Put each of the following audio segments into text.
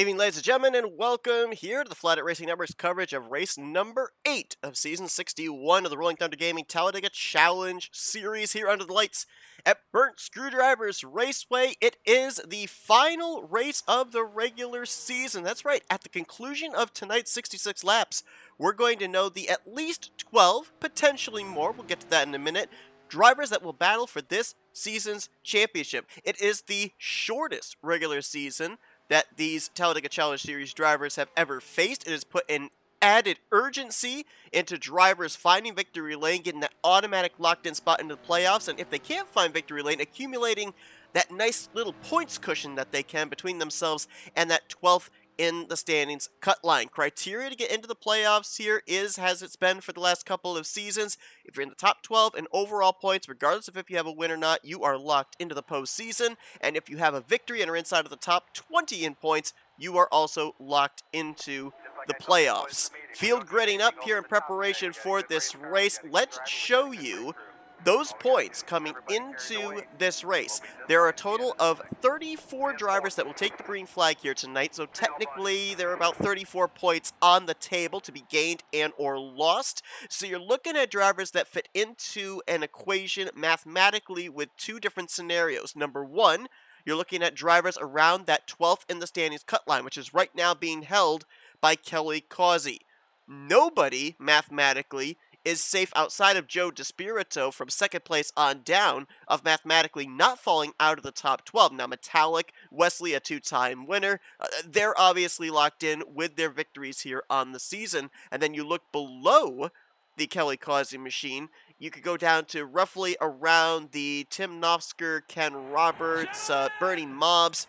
evening, ladies and gentlemen, and welcome here to the Flatout Racing Network's coverage of race number 8 of Season 61 of the Rolling Thunder Gaming Talladega Challenge Series here under the lights at Burnt Screwdrivers Raceway. It is the final race of the regular season. That's right, at the conclusion of tonight's 66 laps, we're going to know the at least 12, potentially more, we'll get to that in a minute, drivers that will battle for this season's championship. It is the shortest regular season that these Talladega Challenge Series drivers have ever faced. It has put an added urgency into drivers finding victory lane, getting that automatic locked-in spot into the playoffs, and if they can't find victory lane, accumulating that nice little points cushion that they can between themselves and that 12th in the standings cut line. Criteria to get into the playoffs here is, as it's been for the last couple of seasons, if you're in the top 12 in overall points, regardless of if you have a win or not, you are locked into the postseason. And if you have a victory and are inside of the top 20 in points, you are also locked into the playoffs. Field gridding up here in preparation for this race. Let's show you those points coming into this race. There are a total of 34 drivers that will take the green flag here tonight, so technically there are about 34 points on the table to be gained and or lost. So you're looking at drivers that fit into an equation mathematically with two different scenarios. Number one, you're looking at drivers around that 12th in the standings cut line, which is right now being held by Kelly Causey. Nobody, mathematically, is safe outside of Joe DeSpirito from second place on down of mathematically not falling out of the top 12. Now, Metallic, Wesley, a two-time winner, they're obviously locked in with their victories here on the season. And then you look below the Kelly Causey machine, you could go down to roughly around the Tim Nofsker, Ken Roberts, Bernie Mobbs.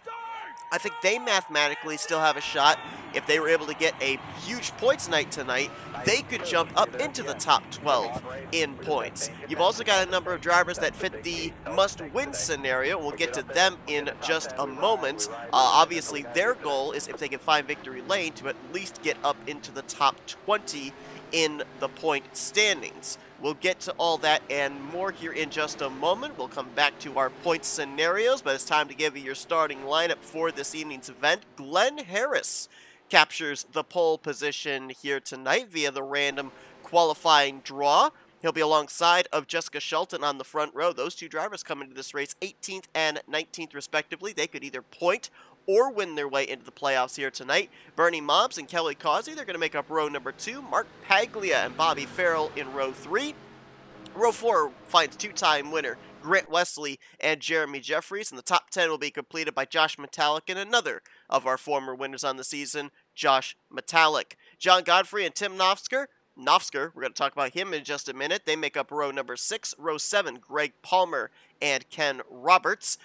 I think they mathematically still have a shot. If they were able to get a huge points night tonight, they could jump up into the top 12 in points. You've also got a number of drivers that fit the must-win scenario. We'll get to them in just a moment. Obviously, their goal is, if they can find victory lane, to at least get up into the top 20 in the point standings. We'll get to all that and more here in just a moment. We'll come back to our point scenarios, but it's time to give you your starting lineup for this evening's event. Glenn Harris captures the pole position here tonight via the random qualifying draw. He'll be alongside of Jessica Shelton on the front row. Those two drivers come into this race 18th and 19th respectively. They could either point or win their way into the playoffs here tonight. Bernie Mobbs and Kelly Causey, they're going to make up row number 2. Mark Paglia and Bobby Farrell in row 3. Row 4 finds two-time winner Grant Wesley and Jeremy Jeffries, and the top 10 will be completed by Josh Metallic and another of our former winners on the season, Josh Metallic. John Godfrey and Tim Nofsker, we're going to talk about him in just a minute. They make up row number 6. Row 7, Greg Palmer and Ken Roberts.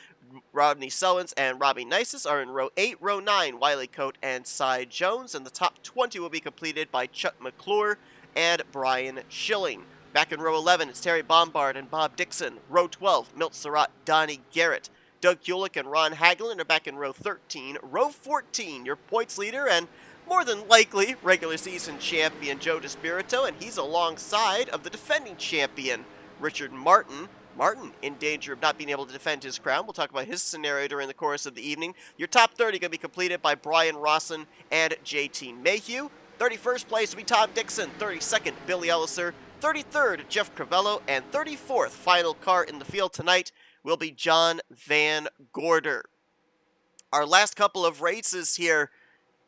Rodney Sellens and Robbie Nices are in row 8. Row 9, Wiley Coate and Cy Jones. And the top 20 will be completed by Chuck McClure and Brian Schilling. Back in row 11, it's Terry Bombard and Bob Dixon. Row 12, Milt Surratt, Donnie Garrett. Doug Kulik and Ron Hagelin are back in row 13. Row 14, your points leader and more than likely regular season champion Joe DeSpirito, and he's alongside of the defending champion Richard Martin. Martin in danger of not being able to defend his crown. We'll talk about his scenario during the course of the evening. Your top 30 going to be completed by Brian Rawson and JT Mayhew. 31st place will be Tom Dixon. 32nd, Billy Elliser. 33rd, Jeff Crivello. And 34th, final car in the field tonight, will be John Van Gorder. Our last couple of races here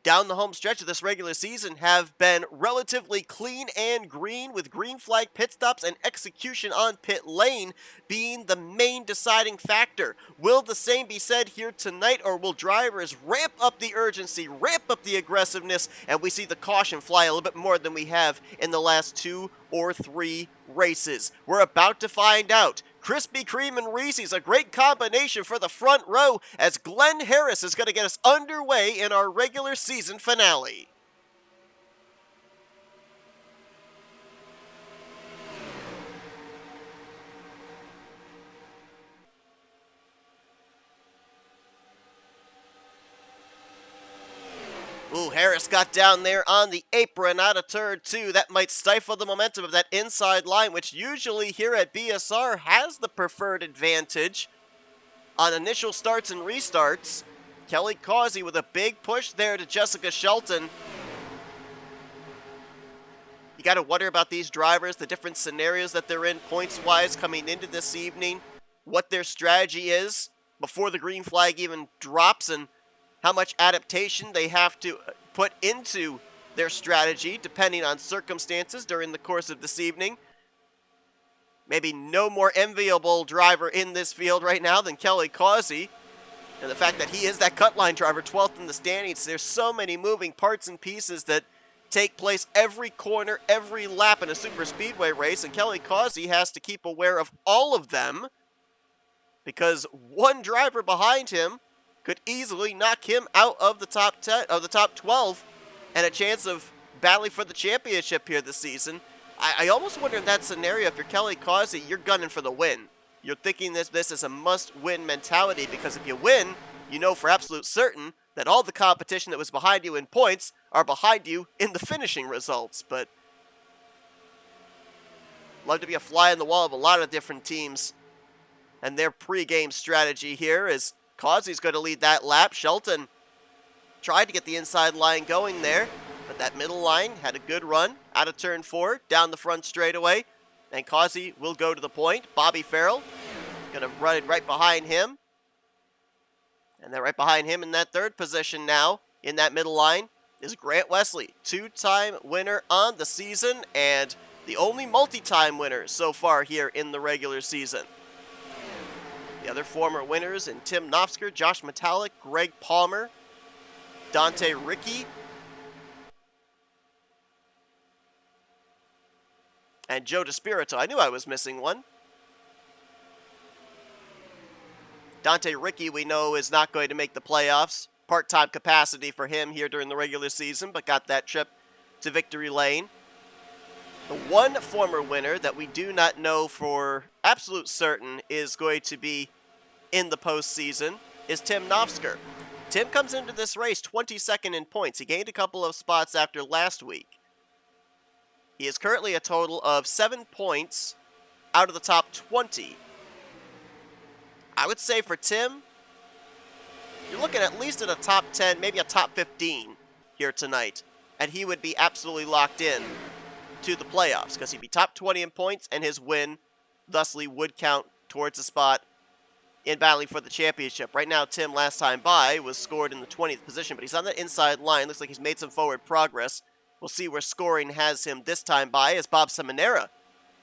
down the home stretch of this regular season have been relatively clean and green, with green flag pit stops and execution on pit lane being the main deciding factor. Will the same be said here tonight, or will drivers ramp up the urgency, ramp up the aggressiveness, and we see the caution fly a little bit more than we have in the last 2 or 3 races? We're about to find out. Krispy Kreme and Reese's, a great combination for the front row, as Glenn Harris is going to get us underway in our regular season finale. Ooh, Harris got down there on the apron out of turn 2. That might stifle the momentum of that inside line, which usually here at BSR has the preferred advantage on initial starts and restarts. Kelly Causey with a big push there to Jessica Shelton. You got to wonder about these drivers, the different scenarios that they're in points-wise coming into this evening, what their strategy is before the green flag even drops, and how much adaptation they have to put into their strategy depending on circumstances during the course of this evening. Maybe no more enviable driver in this field right now than Kelly Causey. And the fact that he is that cut line driver, 12th in the standings, there's so many moving parts and pieces that take place every corner, every lap in a super speedway race, and Kelly Causey has to keep aware of all of them because one driver behind him could easily knock him out of the top 10, of the top 12, and a chance of battling for the championship here this season. I almost wonder in that scenario, if you're Kelly Causey, you're gunning for the win. You're thinking this is a must-win mentality, because if you win, you know for absolute certain that all the competition that was behind you in points are behind you in the finishing results. But love to be a fly on the wall of a lot of different teams and their pre-game strategy here, as Causey's going to lead that lap. Shelton tried to get the inside line going there, but that middle line had a good run out of turn 4, down the front straightaway, and Causey will go to the point. Bobby Farrell going to run it right behind him. And then right behind him in that third position now, in that middle line, is Grant Wesley, two-time winner on the season, and the only multi-time winner so far here in the regular season. The other former winners in Tim Knopfsker, Josh Metallic, Greg Palmer, Dante Ricky, and Joe DeSpirito. I knew I was missing one. Dante Ricky, we know, is not going to make the playoffs. Part-time capacity for him here during the regular season, but got that trip to victory lane. The one former winner that we do not know for absolute certain is going to be in the postseason is Tim Knopfsker. Tim comes into this race 22nd in points. He gained a couple of spots after last week. He is currently a total of 7 points out of the top 20. I would say for Tim, you're looking at least at a top 10, maybe a top 15 here tonight. And he would be absolutely locked in to the playoffs, because he'd be top 20 in points, and his win thusly would count towards a spot in battling for the championship. Right now, Tim, last time by, was scored in the 20th position, but he's on the inside line. Looks like he's made some forward progress. We'll see where scoring has him this time by, as Bob Seminara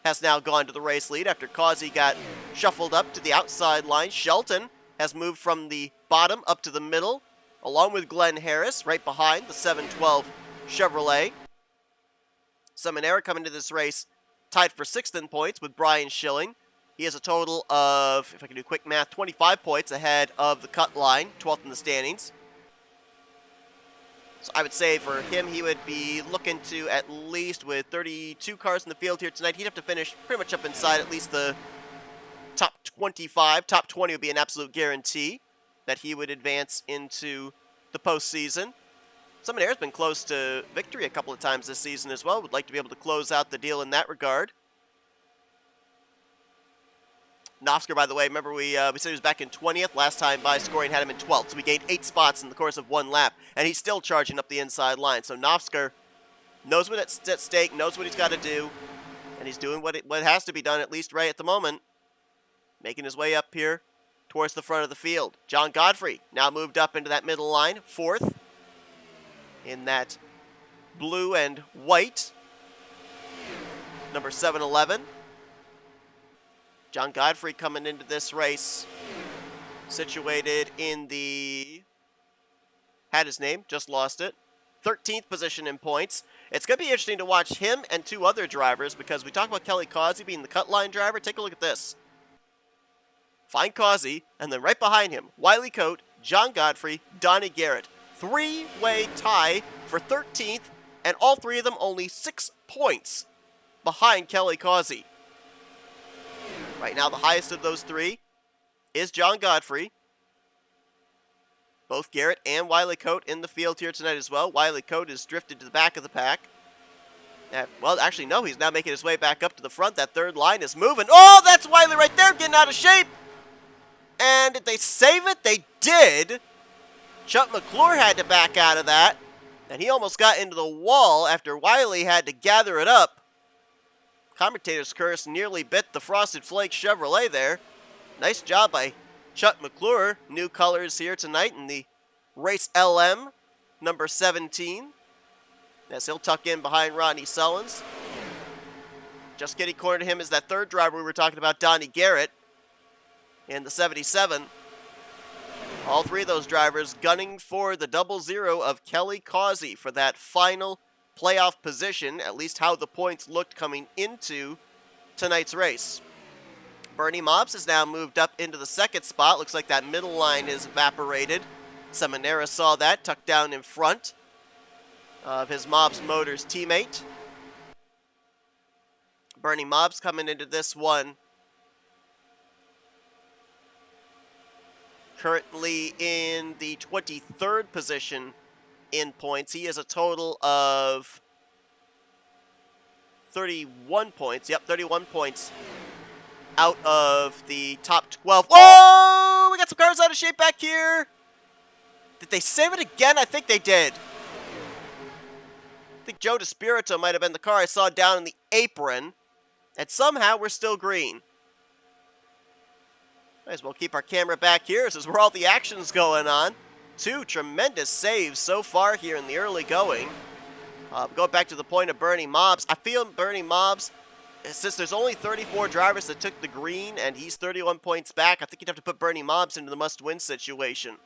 has now gone to the race lead after Causey got shuffled up to the outside line. Shelton has moved from the bottom up to the middle, along with Glenn Harris, right behind the 712 Chevrolet. Seminara coming to this race tied for 6th in points with Brian Schilling. He has a total of, if I can do quick math, 25 points ahead of the cut line, 12th in the standings. So I would say for him, he would be looking to, at least with 32 cars in the field here tonight, he'd have to finish pretty much up inside at least the top 25. Top 20 would be an absolute guarantee that he would advance into the postseason. Seminara's been close to victory a couple of times this season as well. Would like to be able to close out the deal in that regard. Knopfsker, by the way, remember we said he was back in 20th. Last time by, scoring had him in 12th. So we gained 8 spots in the course of 1 lap. And he's still charging up the inside line. So Knopfsker knows what's at stake, knows what he's got to do. And he's doing what has to be done, at least right at the moment. Making his way up here towards the front of the field. John Godfrey now moved up into that middle line, 4th. In that blue and white, number 711. John Godfrey coming into this race, situated in the, had his name, just lost it, 13th position in points. It's going to be interesting to watch him and 2 other drivers, because we talk about Kelly Causey being the cut line driver. Take a look at this. Find Causey, and then right behind him, Wiley Coate, John Godfrey, Donnie Garrett. 3-way tie for 13th, and all 3 of them only 6 points behind Kelly Causey. Right now, the highest of those 3 is John Godfrey. Both Garrett and Wiley Coate in the field here tonight as well. Wiley Coate is drifted to the back of the pack. Well, actually, no, he's now making his way back up to the front. That third line is moving. Oh, that's Wiley right there, getting out of shape. And did they save it? They did. Chuck McClure had to back out of that, and he almost got into the wall after Wiley had to gather it up. Commentator's curse nearly bit the Frosted Flake Chevrolet there. Nice job by Chuck McClure. New colors here tonight in the Race LM, number 17. As he'll tuck in behind Rodney Sullins. Just getting cornered to him is that third driver we were talking about, Donnie Garrett, in the 77. All three of those drivers gunning for the 00 of Kelly Causey for that final playoff position, at least how the points looked coming into tonight's race. Bernie Mobbs has now moved up into the second spot. Looks like that middle line is evaporated. Seminara saw that, tucked down in front of his Mobbs Motors teammate. Bernie Mobbs coming into this one currently in the 23rd position in points. He has a total of 31 points. Yep, 31 points out of the top 12. Whoa! We got some cars out of shape back here. Did they save it again? I think they did. I think Joe DeSpirito might have been the car I saw down in the apron. And somehow we're still green. Might as well keep our camera back here. This is where all the action's going on. Two tremendous saves so far here in the early going. Going back to the point of Bernie Mobbs. I feel Bernie Mobbs, since there's only 34 drivers that took the green and he's 31 points back, I think you'd have to put Bernie Mobbs into the must-win situation.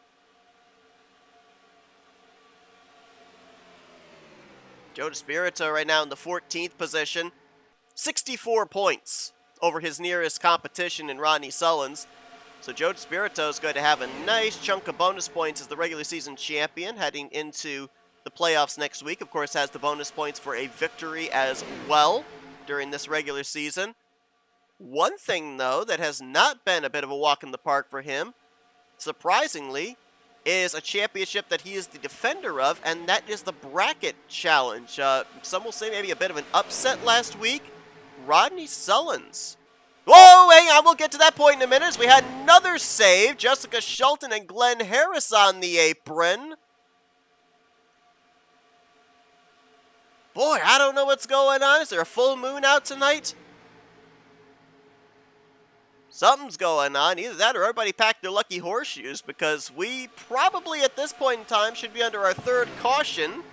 Joe DeSpirito right now in the 14th position. 64 points over his nearest competition in Rodney Sullins. So Joe DeSpirito is going to have a nice chunk of bonus points as the regular season champion heading into the playoffs next week. Of course, has the bonus points for a victory as well during this regular season. One thing, though, that has not been a bit of a walk in the park for him, surprisingly, is a championship that he is the defender of, and that is the Bracket Challenge. Some will say maybe a bit of an upset last week. Rodney Sullins. Whoa, hang on, we'll get to that point in a minute. We had another save. Jessica Schulten and Glenn Harris on the apron. Boy, I don't know what's going on. Is there a full moon out tonight? Something's going on. Either that or everybody packed their lucky horseshoes, because we probably at this point in time should be under our third caution.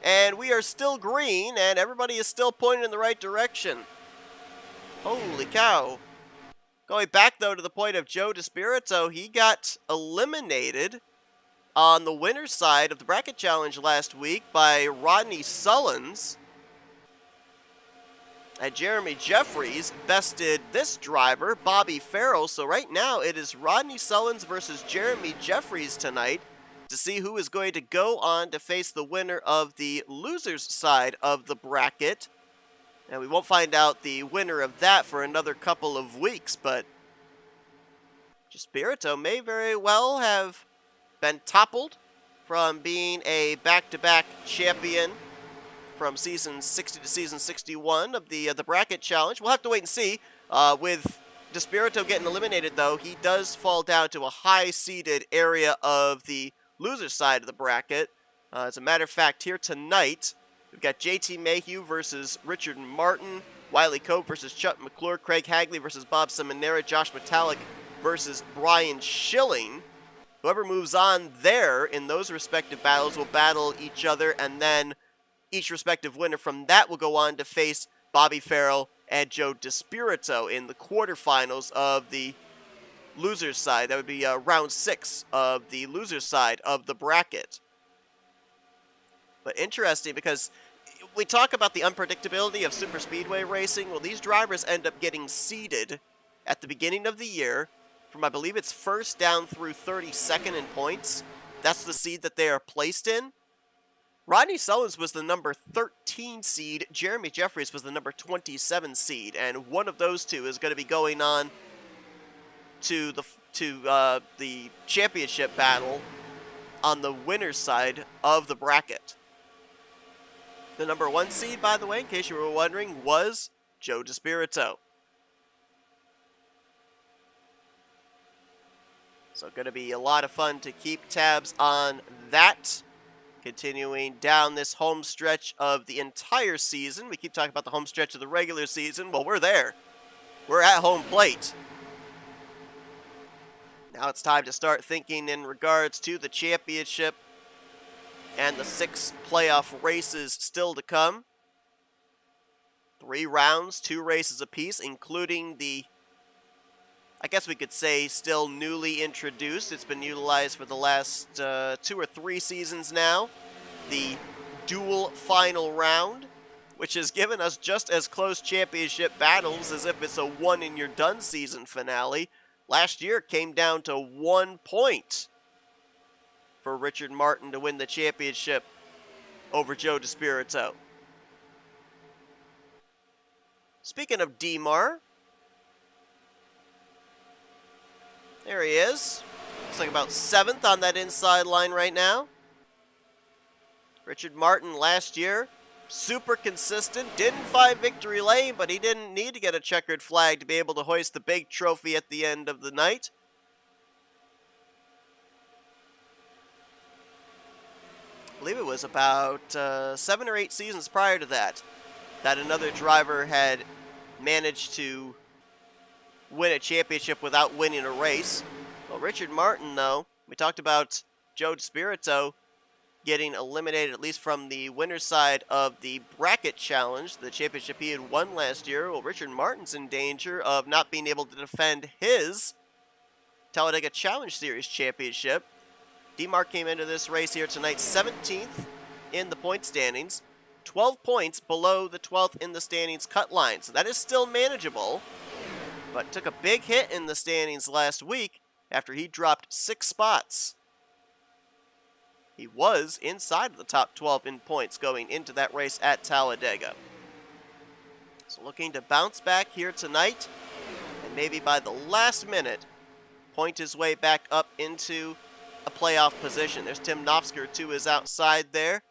And we are still green, and everybody is still pointing in the right direction. Holy cow. Going back, though, to the point of Joe DeSpirito, he got eliminated on the winner's side of the Bracket Challenge last week by Rodney Sullins. And Jeremy Jeffries bested this driver, Bobby Farrell. So right now, it is Rodney Sullins versus Jeremy Jeffries tonight to see who is going to go on to face the winner of the loser's side of the bracket. And we won't find out the winner of that for another couple of weeks, but DeSpirito may very well have been toppled from being a back-to-back champion from season 60 to season 61 of the Bracket Challenge. We'll have to wait and see. With DeSpirito getting eliminated, though, he does fall down to a high-seeded area of the loser side of the bracket. As a matter of fact, here tonight, we've got JT Mayhew versus Richard Martin, Wiley Cope versus Chuck McClure, Craig Hagley versus Bob Seminara, Josh Metallic versus Brian Schilling. Whoever moves on there in those respective battles will battle each other, and then each respective winner from that will go on to face Bobby Farrell and Joe DeSpirito in the quarterfinals of the loser's side. That would be round 6 of the loser's side of the bracket. But interesting, because we talk about the unpredictability of super speedway racing. Well, these drivers end up getting seeded at the beginning of the year from, I believe it's first down through 32nd in points. That's the seed that they are placed in. Rodney Sullins was the number 13 seed. Jeremy Jeffries was the number 27 seed. And one of those two is going to be going on to the championship battle on the winner's side of the bracket. The number 1 seed, by the way, in case you were wondering, was Joe DeSpirito. So going to be a lot of fun to keep tabs on that. Continuing down this home stretch of the entire season. We keep talking about the home stretch of the regular season. Well, we're there. We're at home plate. Now it's time to start thinking in regards to the championship and the 6 playoff races still to come. 3 rounds, 2 races apiece, including the, I guess we could say, still newly introduced. It's been utilized for the last 2 or 3 seasons now. The dual final round, which has given us just as close championship battles as if it's a one-and-you're-done season finale. Last year came down to 1 point for Richard Martin to win the championship over Joe DeSpirito. Speaking of DMAR, there he is. Looks like about 7th on that inside line right now. Richard Martin last year, super consistent, didn't find victory lane, but he didn't need to get a checkered flag to be able to hoist the big trophy at the end of the night. I believe it was about 7 or 8 seasons prior to that another driver had managed to win a championship without winning a race. Well, Richard Martin, though, we talked about Joe DeSpirito getting eliminated, at least from the winner's side of the bracket challenge, the championship he had won last year. Well, Richard Martin's in danger of not being able to defend his Talladega Challenge Series championship. DMAR came into this race here tonight 17th in the point standings, 12 points below the 12th in the standings cut line. So that is still manageable, but took a big hit in the standings last week after he dropped 6 spots. He was inside of the top 12 in points going into that race at Talladega. So looking to bounce back here tonight, and maybe by the last minute, point his way back up into a playoff position. There's Tim Knopsker to his outside there,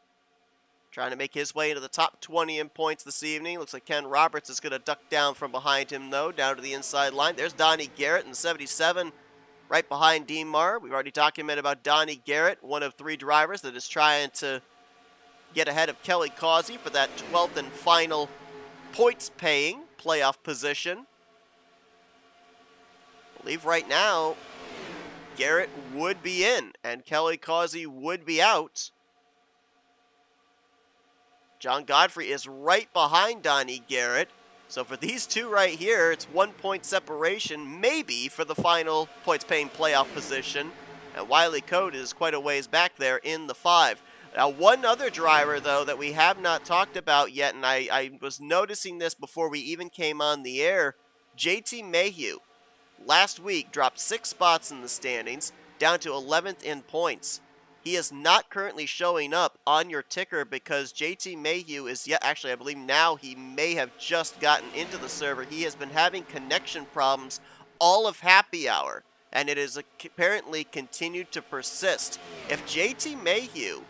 trying to make his way into the top 20 in points this evening. Looks like Ken Roberts is going to duck down from behind him, though, down to the inside line. There's Donnie Garrett in 77, right behind DMAR. We've already documented about Donnie Garrett, one of 3 drivers that is trying to get ahead of Kelly Causey for that 12th and final points-paying playoff position. I believe right now, Garrett would be in, and Kelly Causey would be out. John Godfrey is right behind Donnie Garrett. So for these 2 right here, it's 1 point separation, maybe for the final points-paying playoff position. And Wiley Coate is quite a ways back there in the 5. Now, one other driver, though, that we have not talked about yet, and I was noticing this before we even came on the air, JT Mayhew. Last week, dropped 6 spots in the standings, down to 11th in points. He is not currently showing up on your ticker because JT Mayhew is yet, actually I believe now he may have just gotten into the server. He has been having connection problems all of happy hour, and it has apparently continued to persist. If JT Mayhew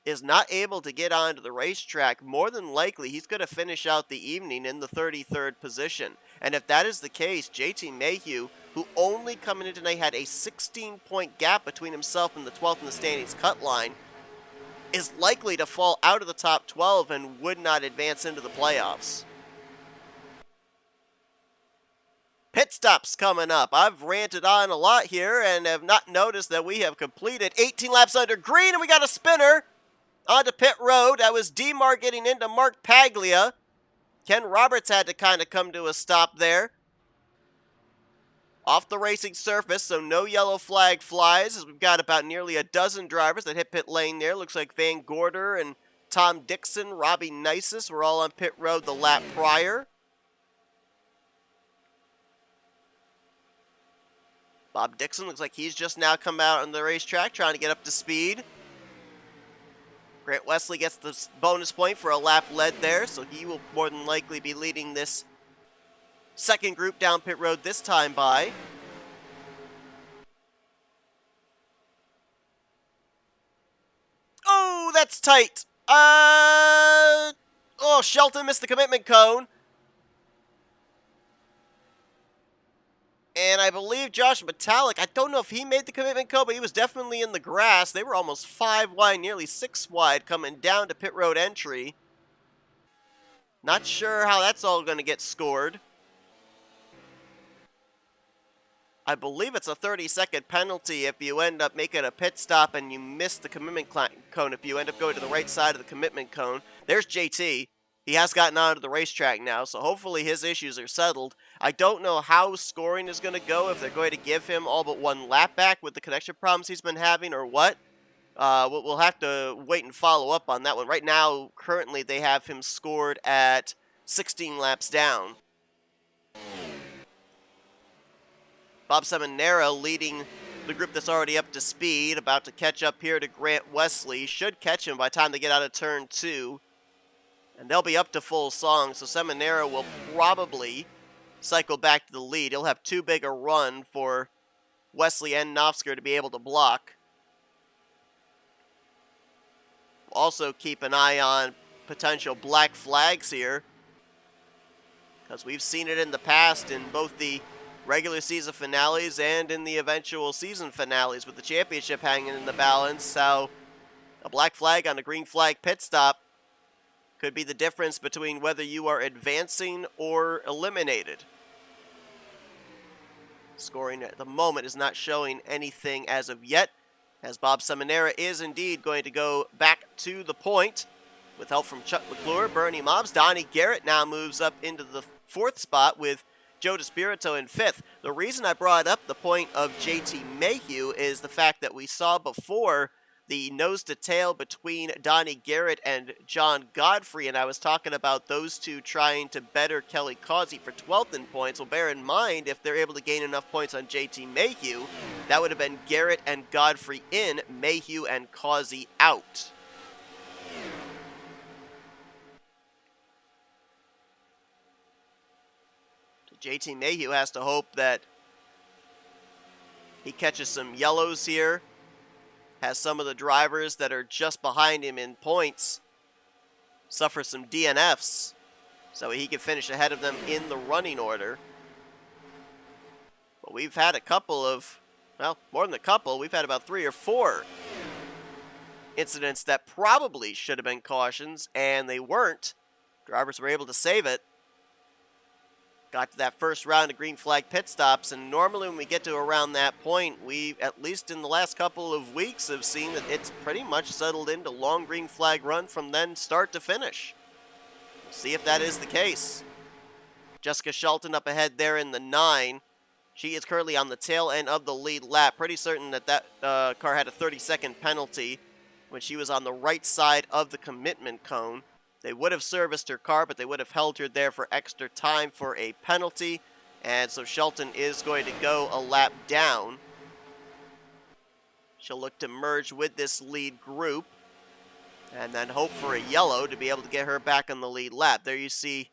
is not able to get onto the racetrack, more than likely he's going to finish out the evening in the 33rd position. And if that is the case, JT Mayhew, who only coming in tonight had a 16-point gap between himself and the 12th in the standings cut line, is likely to fall out of the top 12 and would not advance into the playoffs. Pit stops coming up. I've ranted on a lot here and have not noticed that we have completed 18 laps under green, and we got a spinner onto pit road. That was DMAR getting into Mark Paglia. Ken Roberts had to kind of come to a stop there. Off the racing surface, so no yellow flag flies, as we've got about nearly a dozen drivers that hit pit lane there. Looks like Van Gorder and Tom Dixon, Robbie Nisus were all on pit road the lap prior. Bob Dixon looks like he's just now come out on the racetrack trying to get up to speed. Grant Wesley gets the bonus point for a lap led there, so he will more than likely be leading this second group down pit road this time by. Oh, that's tight. Oh, Shelton missed the commitment cone. And I believe Josh Metallic, I don't know if he made the commitment code, but he was definitely in the grass. They were almost 5 wide, nearly 6 wide, coming down to pit road entry. Not sure how that's all going to get scored. I believe it's a 30-second penalty if you end up making a pit stop and you miss the commitment cone, if you end up going to the right side of the commitment cone. There's JT. He has gotten onto the racetrack now, so hopefully his issues are settled. I don't know how scoring is going to go, if they're going to give him all but 1 lap back with the connection problems he's been having or what. We'll have to wait and follow up on that one. Right now, currently, they have him scored at 16 laps down. Bob Seminara leading the group that's already up to speed, about to catch up here to Grant Wesley. Should catch him by the time they get out of turn 2. And they'll be up to full song, so Seminara will probably cycle back to the lead. He'll have too big a run for Wesley and Nofsker to be able to block. Also keep an eye on potential black flags here, because we've seen it in the past in both the regular season finales and in the eventual season finales with the championship hanging in the balance, how a black flag on a green flag pit stop could be the difference between whether you are advancing or eliminated. Scoring at the moment is not showing anything as of yet, as Bob Seminara is indeed going to go back to the point with help from Chuck McClure, Bernie Mobbs. Donnie Garrett now moves up into the 4th spot with Joe DeSpirito in 5th. The reason I brought up the point of JT Mayhew is the fact that we saw before the nose-to-tail between Donnie Garrett and John Godfrey, and I was talking about those two trying to better Kelly Causey for 12th in points. Well, bear in mind, if they're able to gain enough points on JT Mayhew, that would have been Garrett and Godfrey in, Mayhew and Causey out. JT Mayhew has to hope that he catches some yellows here, has some of the drivers that are just behind him in points suffer some DNFs, so he can finish ahead of them in the running order. But we've had a couple of, well, more than a couple, we've had about 3 or 4 incidents that probably should have been cautions, and they weren't. Drivers were able to save it. Got to that first round of green flag pit stops, and normally when we get to around that point, we, at least in the last couple of weeks, have seen that it's pretty much settled into long green flag run from then start to finish. We'll see if that is the case. Jessica Shelton up ahead there in the 9. She is currently on the tail end of the lead lap. Pretty certain that that car had a 30-second penalty when she was on the right side of the commitment cone. They would have serviced her car, but they would have held her there for extra time for a penalty. And so Shelton is going to go a lap down. She'll look to merge with this lead group and then hope for a yellow to be able to get her back on the lead lap. There you see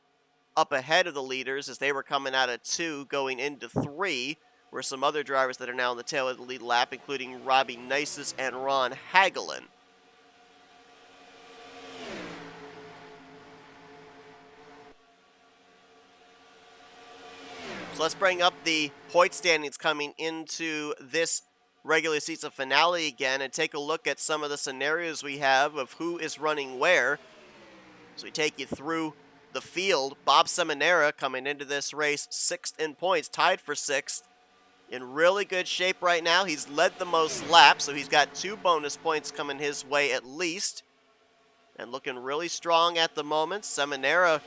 up ahead of the leaders as they were coming out of 2 going into 3 were some other drivers that are now on the tail of the lead lap, including Robbie Nices and Ron Hagelin. So let's bring up the point standings coming into this regular season finale again and take a look at some of the scenarios we have of who is running where. So we take you through the field. Bob Seminara coming into this race 6th in points, tied for 6th. In really good shape right now. He's led the most laps, so he's got 2 bonus points coming his way at least. And looking really strong at the moment. Seminara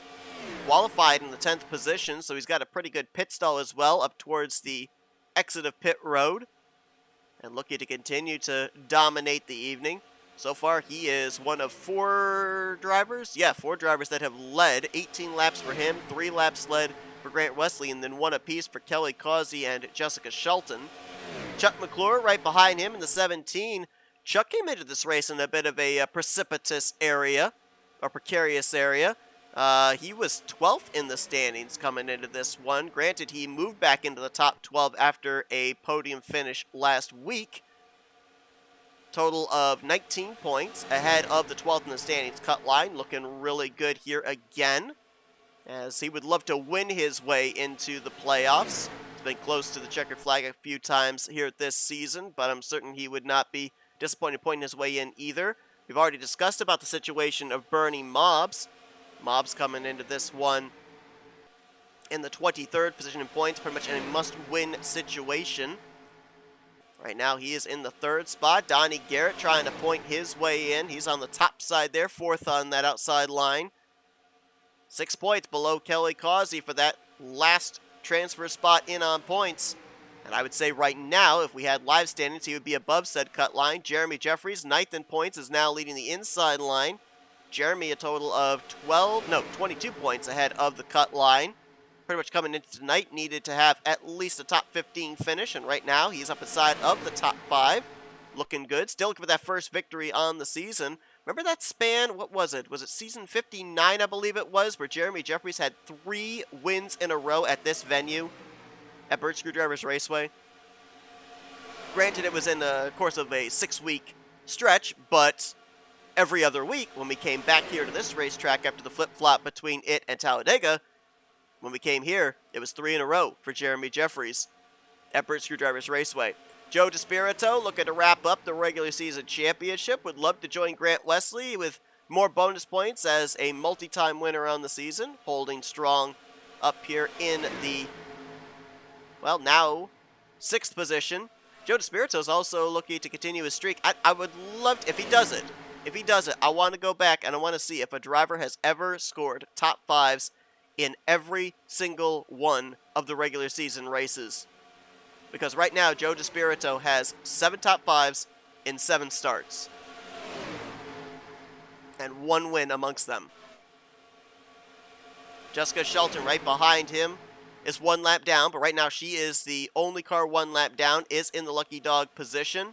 qualified in the 10th position, so he's got a pretty good pit stall as well up towards the exit of pit road. And looking to continue to dominate the evening. So far, he is one of 4 drivers. Yeah, 4 drivers that have led. 18 laps for him, 3 laps led for Grant Wesley, and then 1 apiece for Kelly Causey and Jessica Shelton. Chuck McClure right behind him in the 17. Chuck came into this race in a bit of a precipitous area, or precarious area. He was 12th in the standings coming into this one. Granted, he moved back into the top 12 after a podium finish last week. Total of 19 points ahead of the 12th in the standings cut line. Looking really good here again, as he would love to win his way into the playoffs. been close to the checkered flag a few times here this season, but I'm certain he would not be disappointed pointing his way in either. We've already discussed about the situation of Bernie Mobbs. Mobbs coming into this one in the 23rd position in points, pretty much in a must-win situation. Right now, he is in the 3rd spot. Donnie Garrett trying to point his way in. He's on the top side there, 4th on that outside line. 6 points below Kelly Causey for that last transfer spot in on points. And I would say right now, if we had live standings, he would be above said cut line. Jeremy Jeffries, 9th in points, is now leading the inside line. Jeremy a total of 22 points ahead of the cut line. Pretty much coming into tonight, needed to have at least a top 15 finish, and right now he's up inside of the top 5. Looking good. Still looking for that first victory on the season. Remember that span? What was it? Was it season 59, I believe it was, where Jeremy Jeffries had 3 wins in a row at this venue at Burt Screwdrivers Raceway? Granted, it was in the course of a 6-week stretch, but every other week when we came back here to this racetrack after the flip-flop between it and Talladega, when we came here, it was 3 in a row for Jeremy Jeffries at Burt Screwdrivers Raceway. Joe DeSpirito looking to wrap up the regular season championship. Would love to join Grant Wesley with more bonus points as a multi-time winner on the season. Holding strong up here in the, well, now 6th position. Joe DeSpirito is also looking to continue his streak. I would love to, if he does it, I want to go back and I want to see if a driver has ever scored top 5s in every single one of the regular season races. Because right now, Joe DeSpirito has 7 top 5s in 7 starts. And 1 win amongst them. Jessica Shelton right behind him is 1 lap down, but right now she is the only car 1 lap down, is in the lucky dog position.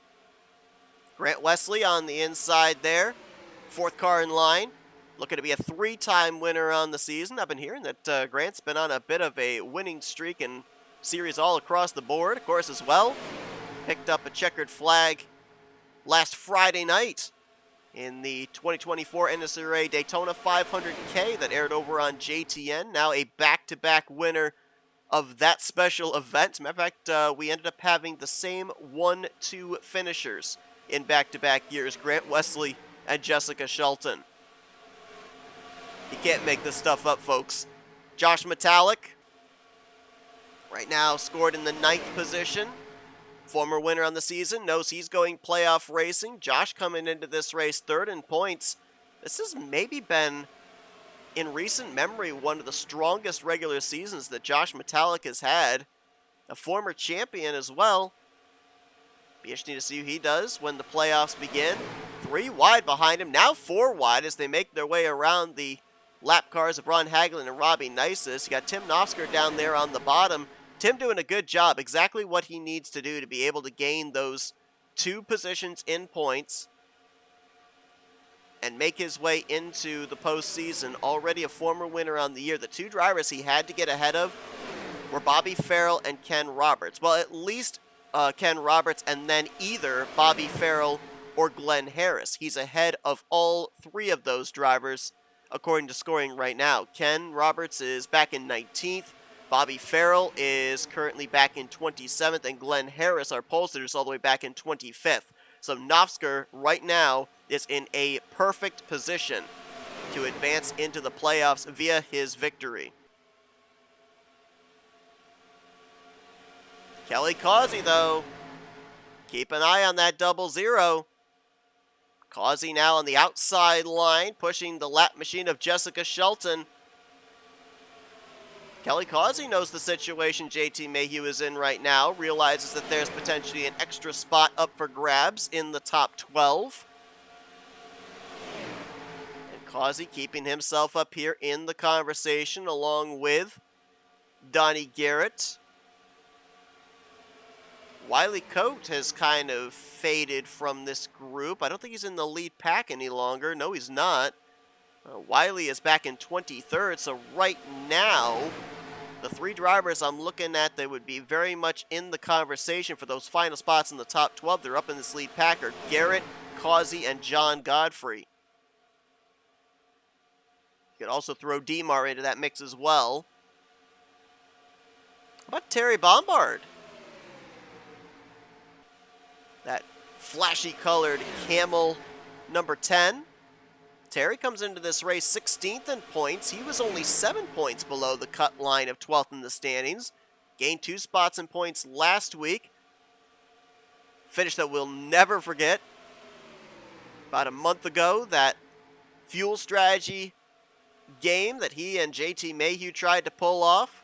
Grant Wesley on the inside there, 4th car in line. Looking to be a 3-time winner on the season. I've been hearing that Grant's been on a bit of a winning streak in series all across the board, of course, as well. Picked up a checkered flag last Friday night in the 2024 NSRA Daytona 500K that aired over on JTN. Now a back-to-back winner of that special event. Matter of fact, we ended up having the same 1-2 finishers in back-to-back years, Grant Wesley and Jessica Shelton. You can't make this stuff up, folks. Josh Metallic, right now scored in the 9th position. Former winner on the season, knows he's going playoff racing. Josh coming into this race 3rd in points. This has maybe been, in recent memory, one of the strongest regular seasons that Josh Metallic has had. A former champion as well. Be interesting to see who he does when the playoffs begin. 3 wide behind him, now 4 wide as they make their way around the lap cars of Ron Hagelin and Robbie Nisus. You got Tim Nofsker down there on the bottom. Tim doing a good job, exactly what he needs to do to be able to gain those 2 positions in points and make his way into the postseason. Already a former winner on the year. The 2 drivers he had to get ahead of were Bobby Farrell and Ken Roberts. Well, at least Ken Roberts and then either Bobby Farrell or Glenn Harris. He's ahead of all 3 of those drivers according to scoring right now. Ken Roberts is back in 19th. Bobby Farrell is currently back in 27th. And Glenn Harris, our pole sitter, is all the way back in 25th. So Nofsker right now is in a perfect position to advance into the playoffs via his victory. Kelly Causey, though, keep an eye on that 00. Causey now on the outside line, pushing the lap machine of Jessica Shelton. Kelly Causey knows the situation JT Mayhew is in right now, realizes that there's potentially an extra spot up for grabs in the top 12. And Causey keeping himself up here in the conversation along with Donnie Garrett. Wiley Coate has kind of faded from this group. I don't think he's in the lead pack any longer. No, he's not. Wiley is back in 23rd, so right now, the 3 drivers I'm looking at that would be very much in the conversation for those final spots in the top 12. They're up in this lead pack are Garrett, Causey, and John Godfrey. You could also throw DeMar into that mix as well. How about Terry Bombard? That flashy colored camel number 10. Terry comes into this race 16th in points. He was only 7 points below the cut line of 12th in the standings. Gained 2 spots in points last week. Finish that we'll never forget. About a month ago, that fuel strategy game that he and JT Mayhew tried to pull off.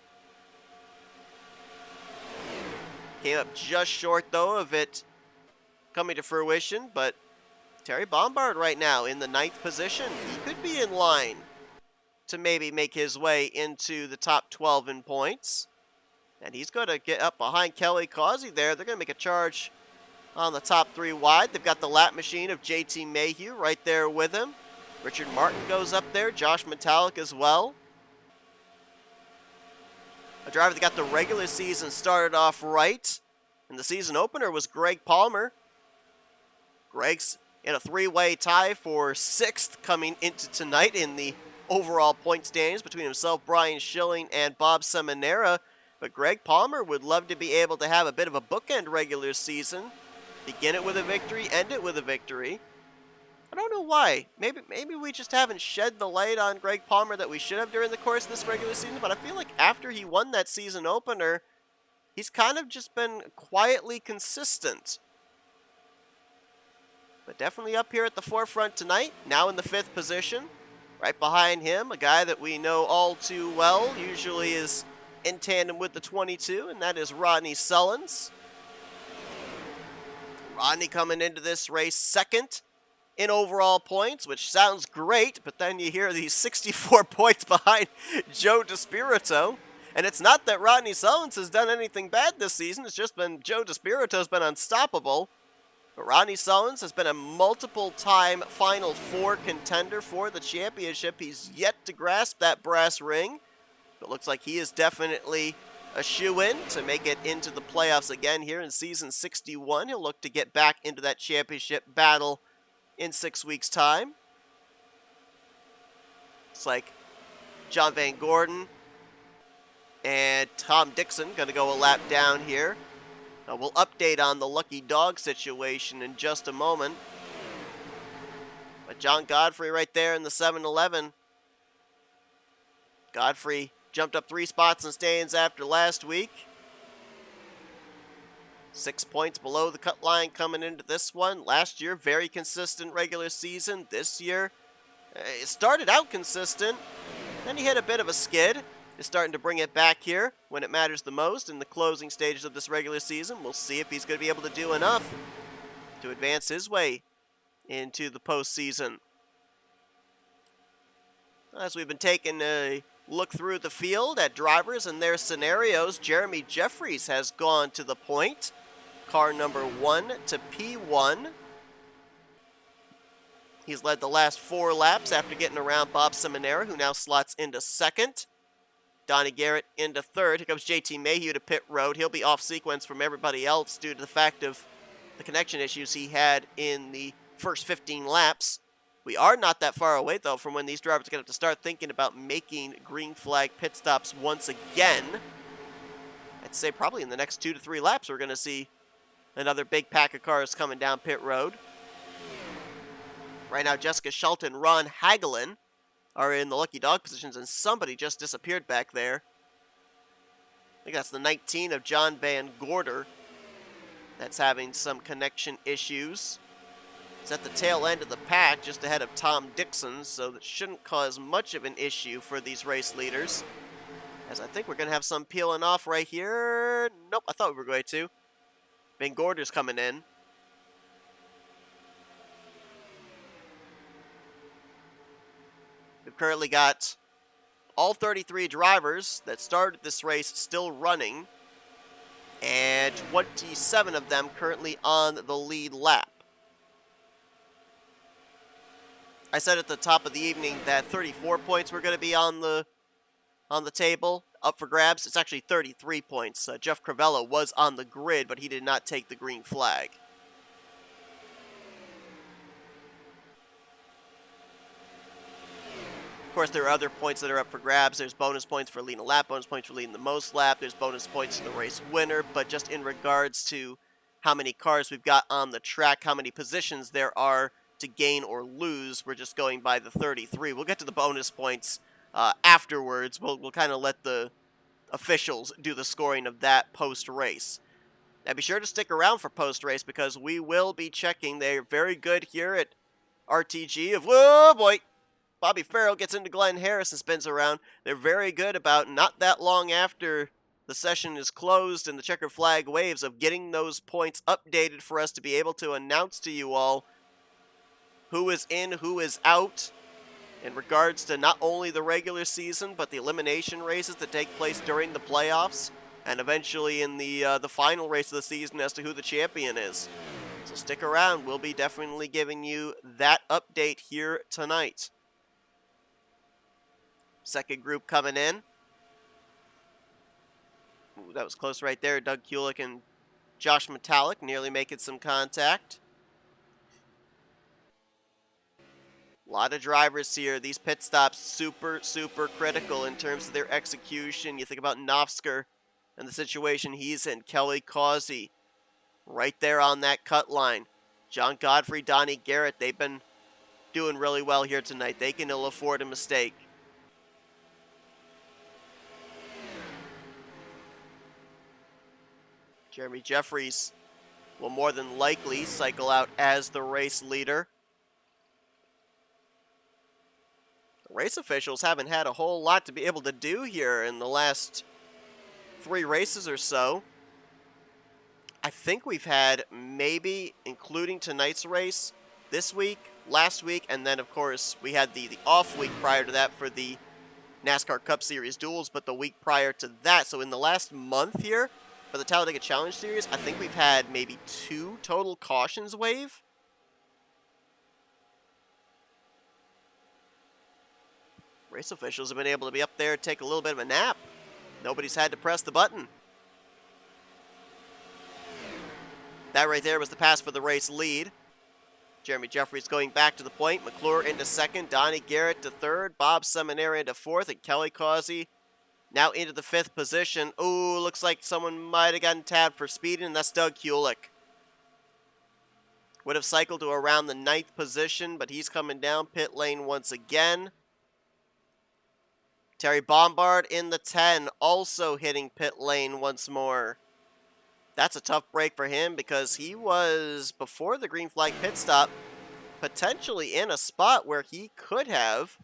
Came up just short, though, of it coming to fruition, but Terry Bombard right now in the 9th position. He could be in line to maybe make his way into the top 12 in points. And he's going to get up behind Kelly Causey there. They're going to make a charge on the top 3 wide. They've got the lap machine of JT Mayhew right there with him. Richard Martin goes up there. Josh Metallic as well. A driver that got the regular season started off right. And the season opener was Greg Palmer. Greg's in a 3-way tie for 6th coming into tonight in the overall point standings between himself, Brian Schilling, and Bob Seminara. But Greg Palmer would love to be able to have a bit of a bookend regular season. Begin it with a victory, end it with a victory. I don't know why. Maybe we just haven't shed the light on Greg Palmer that we should have during the course of this regular season. But I feel like after he won that season opener, he's kind of just been quietly consistent. But definitely up here at the forefront tonight, now in the 5th position. Right behind him, a guy that we know all too well, usually is in tandem with the 22, and that is Rodney Sullins. Rodney coming into this race 2nd in overall points, which sounds great, but then you hear these 64 points behind Joe DeSpirito. And it's not that Rodney Sullins has done anything bad this season, it's just been Joe DeSpirito's been unstoppable. But Rodney Sullins has been a multiple-time Final Four contender for the championship. He's yet to grasp that brass ring. But looks like he is definitely a shoo-in to make it into the playoffs again here in season 61. He'll look to get back into that championship battle in 6 weeks' time. It's like John Van Gordon and Tom Dixon going to go a lap down here. We'll update on the lucky dog situation in just a moment. But John Godfrey right there in the 7-11. Godfrey jumped up 3 spots in standings after last week. 6 points below the cut line coming into this one. Last year, very consistent regular season. This year, it started out consistent. Then he hit a bit of a skid. Is starting to bring it back here when it matters the most in the closing stages of this regular season. We'll see if he's going to be able to do enough to advance his way into the postseason. As we've been taking a look through the field at drivers and their scenarios, Jeremy Jeffries has gone to the point. Car number 1 to P1. He's led the last 4 laps after getting around Bob Seminara, who now slots into 2nd. Donnie Garrett into 3rd. Here comes JT Mayhew to pit road. He'll be off sequence from everybody else due to the fact of the connection issues he had in the first 15 laps. We are not that far away, though, from when these drivers are going to have to start thinking about making green flag pit stops once again. I'd say probably in the next 2 to 3 laps we're going to see another big pack of cars coming down pit road. Right now, Jessica Schulten and Ron Hagelin are in the lucky dog positions, and somebody just disappeared back there. I think that's the 19 of John Van Gorder that's having some connection issues. It's at the tail end of the pack, just ahead of Tom Dixon, so that shouldn't cause much of an issue for these race leaders. As I think we're going to have some peeling off right here. Nope, I thought we were going to. Van Gorder's coming in. We've currently got all 33 drivers that started this race still running, and 27 of them currently on the lead lap. I said at the top of the evening that 34 points were going to be on the table, up for grabs. It's actually 33 points. Jeff Crivello was on the grid, but he did not take the green flag. Of course, there are other points that are up for grabs. There's bonus points for leading a lap, bonus points for leading the most lap. There's bonus points to the race winner. But just in regards to how many cars we've got on the track, how many positions there are to gain or lose, we're just going by the 33. We'll get to the bonus points afterwards. We'll kind of let the officials do the scoring of that post-race. Now be sure to stick around for post-race because we will be checking. They're very good here at RTG of, whoa boy, Bobby Farrell gets into Glenn Harris and spins around. They're very good about not that long after the session is closed and the checkered flag waves of getting those points updated for us to be able to announce to you all who is in, who is out, in regards to not only the regular season, but the elimination races that take place during the playoffs, and eventually in the final race of the season as to who the champion is. So stick around. We'll be definitely giving you that update here tonight. Second group coming in. Ooh, that was close right there. Doug Kulik and Josh Metallic nearly making some contact. A lot of drivers here. These pit stops super, super critical in terms of their execution. You think about Nofsker and the situation he's in. Kelly Causey right there on that cut line. John Godfrey, Donnie Garrett, they've been doing really well here tonight. They can ill afford a mistake. Jeremy Jeffries will more than likely cycle out as the race leader. The race officials haven't had a whole lot to be able to do here in the last 3 races or so. I think we've had maybe, including tonight's race, this week, last week, and then of course we had the off week prior to that for the NASCAR Cup Series duels, but the week prior to that. So in the last month here, for the Talladega Challenge Series, I think we've had maybe 2 total cautions wave. Race officials have been able to be up there and take a little bit of a nap. Nobody's had to press the button. That right there was the pass for the race lead. Jeremy Jeffries going back to the point. McClure into second. Donnie Garrett to third. Bob Seminary into fourth. And Kelly Causey now into the 5th position. Ooh, looks like someone might have gotten tabbed for speeding, and that's Doug Kulik. Would have cycled to around the 9th position, but he's coming down pit lane once again. Terry Bombard in the 10, also hitting pit lane once more. That's a tough break for him because he was, before the green flag pit stop, potentially in a spot where he could have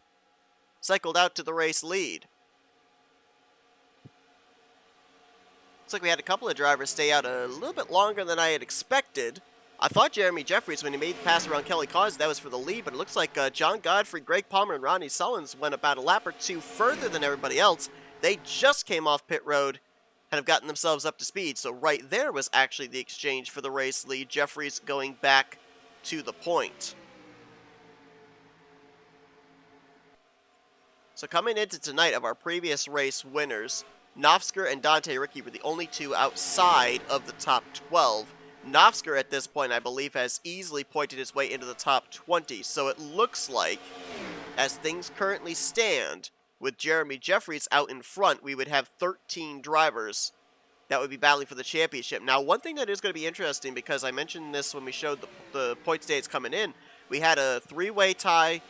cycled out to the race lead. Looks like we had a couple of drivers stay out a little bit longer than I had expected. I thought Jeremy Jeffries, when he made the pass around Kelly Causey, that was for the lead, but it looks like John Godfrey, Greg Palmer, and Ronnie Sullins went about a lap or 2 further than everybody else. They just came off pit road and have gotten themselves up to speed. So right there was actually the exchange for the race lead. Jeffries going back to the point. So coming into tonight, of our previous race winners, Nofsker and Dante Ricky were the only 2 outside of the top 12. Nofsker at this point, I believe, has easily pointed his way into the top 20. So it looks like, as things currently stand, with Jeremy Jeffries out in front, we would have 13 drivers that would be battling for the championship. Now, one thing that is going to be interesting, because I mentioned this when we showed the point states coming in, we had a 3-way tie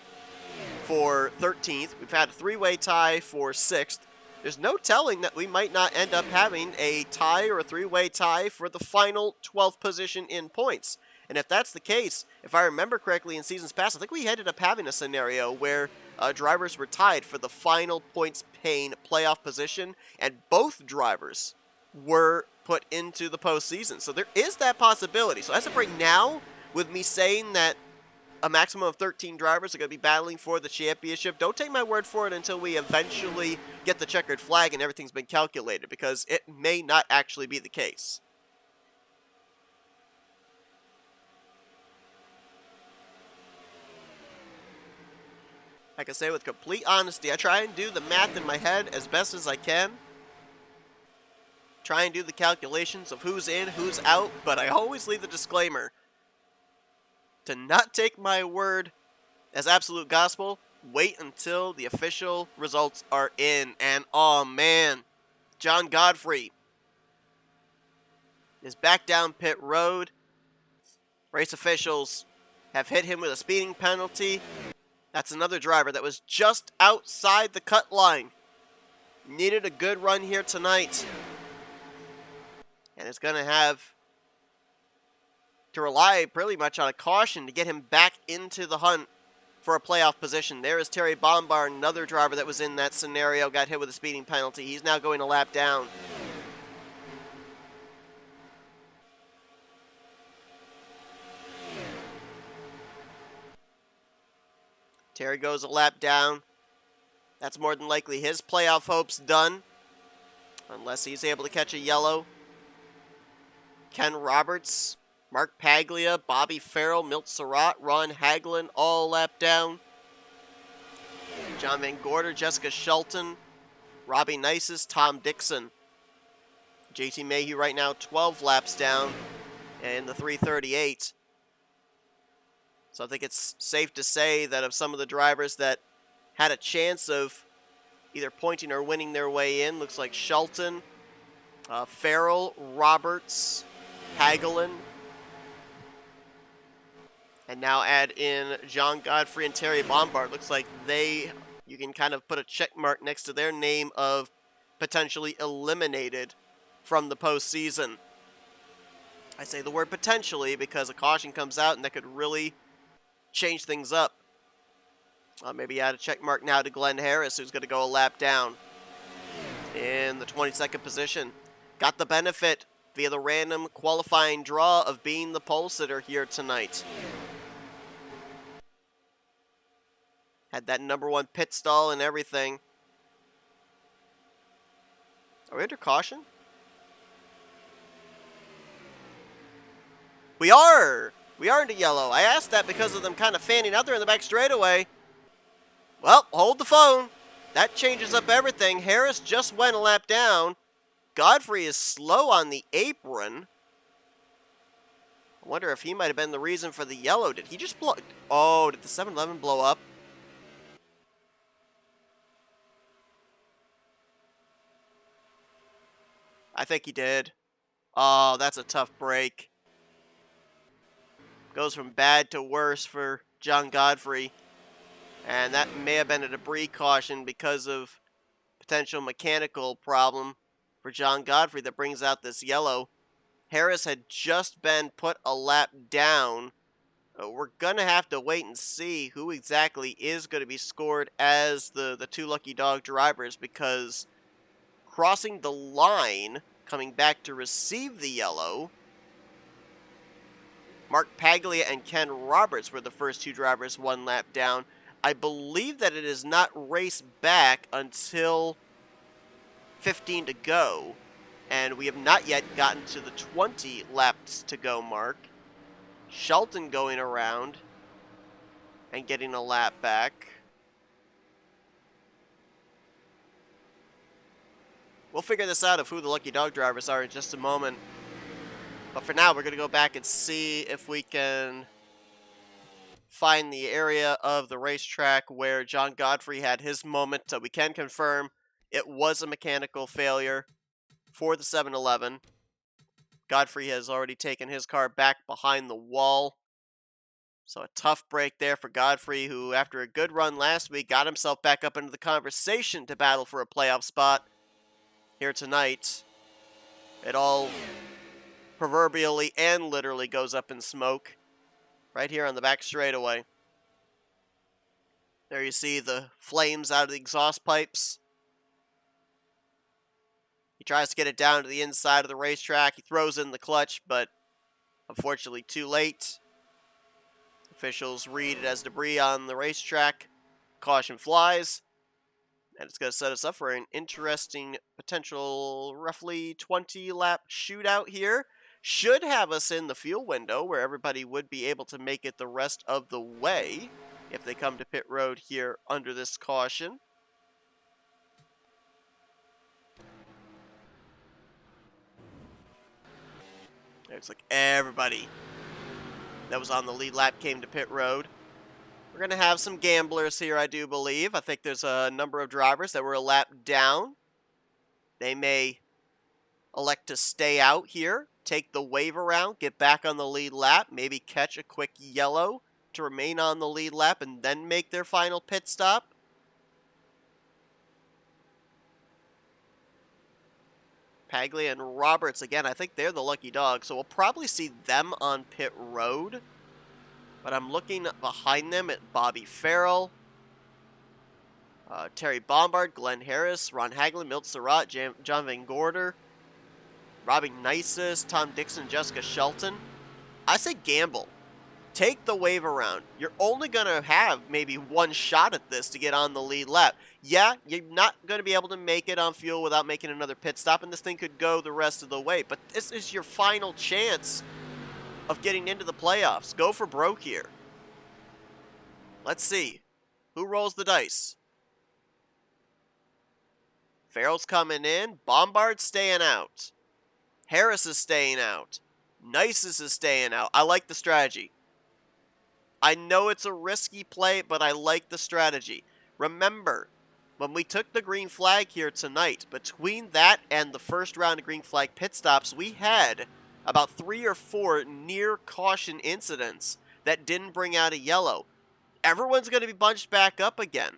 for 13th. We've had a 3-way tie for 6th. There's no telling that we might not end up having a tie or a 3-way tie for the final 12th position in points. And if that's the case, if I remember correctly in seasons past, I think we ended up having a scenario where drivers were tied for the final points-paying playoff position, and both drivers were put into the postseason. So there is that possibility. So as of right now, with me saying that a maximum of 13 drivers are going to be battling for the championship, don't take my word for it until we eventually get the checkered flag and everything's been calculated, because it may not actually be the case. I can say with complete honesty, I try and do the math in my head as best as I can. Try and do the calculations of who's in, who's out, but I always leave the disclaimer to not take my word as absolute gospel. wait until the official results are in. And oh man, John Godfrey is back down pit road. Race officials have hit him with a speeding penalty. That's another driver that was just outside the cut line. Needed a good run here tonight. And it's going to have to rely pretty much on a caution to get him back into the hunt for a playoff position. There is Terry Bombard, another driver that was in that scenario, got hit with a speeding penalty. He's now going a lap down. Terry goes a lap down. That's more than likely his playoff hopes done, unless he's able to catch a yellow. Ken Roberts, Mark Paglia, Bobby Farrell, Milt Surratt, Ron Hagelin, all lap down. John Van Gorder, Jessica Shelton, Robbie Nices, Tom Dixon. JT Mayhew right now 12 laps down in the 338. So I think it's safe to say that of some of the drivers that had a chance of either pointing or winning their way in, looks like Shelton, Farrell, Roberts, Hagelin, and now add in John Godfrey and Terry Bombard. Looks like you can kind of put a check mark next to their name of potentially eliminated from the postseason. I say the word potentially because a caution comes out and that could really change things up. Maybe add a check mark now to Glenn Harris, who's going to go a lap down in the 22nd position. Got the benefit via the random qualifying draw of being the pole sitter here tonight. Had that #1 pit stall and everything. Are we under caution? We are! We are into yellow. I asked that because of them kind of fanning out there in the back straightaway. Well, hold the phone. That changes up everything. Harris just went a lap down. Godfrey is slow on the apron. I wonder if he might have been the reason for the yellow. Did he just blow? Oh, did the 7-Eleven blow up? I think he did. Oh, that's a tough break. Goes from bad to worse for John Godfrey. And that may have been a debris caution because of potential mechanical problem for John Godfrey that brings out this yellow. Harris had just been put a lap down. We're going to have to wait and see who exactly is going to be scored as the two lucky dog drivers, because crossing the line, coming back to receive the yellow, Mark Paglia and Ken Roberts were the first two drivers 1 lap down. I believe that it is not race back until 15 to go, and we have not yet gotten to the 20 laps to go mark. Shelton going around and getting a lap back. We'll figure this out of who the lucky dog drivers are in just a moment. But for now, we're going to go back and see if we can find the area of the racetrack where John Godfrey had his moment. So we can confirm it was a mechanical failure for the 7-Eleven. Godfrey has already taken his car back behind the wall. So a tough break there for Godfrey, who after a good run last week got himself back up into the conversation to battle for a playoff spot here tonight. It all proverbially and literally goes up in smoke right here on the back straightaway. There you see the flames out of the exhaust pipes. He tries to get it down to the inside of the racetrack. He throws in the clutch, but unfortunately too late. Officials read it as debris on the racetrack. Caution flies. And it's going to set us up for an interesting potential roughly 20-lap shootout here. Should have us in the fuel window where everybody would be able to make it the rest of the way if they come to pit road here under this caution. Looks like everybody that was on the lead lap came to pit road. We're going to have some gamblers here, I do believe. I think there's a number of drivers that were a lap down. They may elect to stay out here, take the wave around, get back on the lead lap, maybe catch a quick yellow to remain on the lead lap, and then make their final pit stop. Paglia and Roberts, again, I think they're the lucky dogs, so we'll probably see them on pit road. But I'm looking behind them at Bobby Farrell, Terry Bombard, Glenn Harris, Ron Hagelin, Milt Surratt, John Van Gorder, Robbie Nices, Tom Dixon, Jessica Shelton. I say gamble. Take the wave around. You're only going to have maybe one shot at this to get on the lead lap. Yeah, you're not going to be able to make it on fuel without making another pit stop, and this thing could go the rest of the way. But this is your final chance of getting into the playoffs. Go for broke here. Let's see. Who rolls the dice? Farrell's coming in. Bombard's staying out. Harris is staying out. Nices is staying out. I like the strategy. I know it's a risky play, but I like the strategy. Remember, when we took the green flag here tonight, between that and the first round of green flag pit stops, we had about 3 or 4 near caution incidents that didn't bring out a yellow. Everyone's going to be bunched back up again.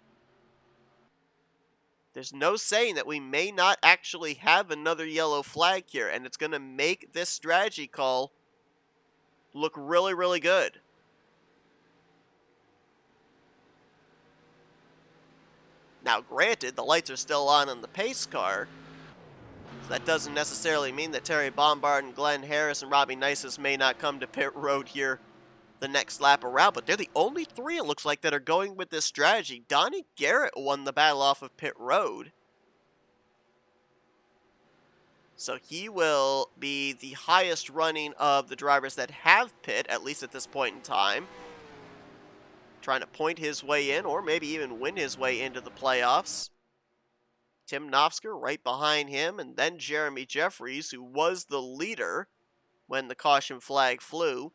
There's no saying that we may not actually have another yellow flag here, and it's going to make this strategy call look really, really good. Now, granted, the lights are still on the pace car, so that doesn't necessarily mean that Terry Bombard and Glenn Harris and Robbie Nices may not come to pit road here the next lap around, but they're the only 3, it looks like, that are going with this strategy. Donnie Garrett won the battle off of pit road, so he will be the highest running of the drivers that have pit, at least at this point in time. Trying to point his way in, or maybe even win his way into the playoffs. Tim Knopfsker right behind him, and then Jeremy Jeffries, who was the leader when the caution flag flew.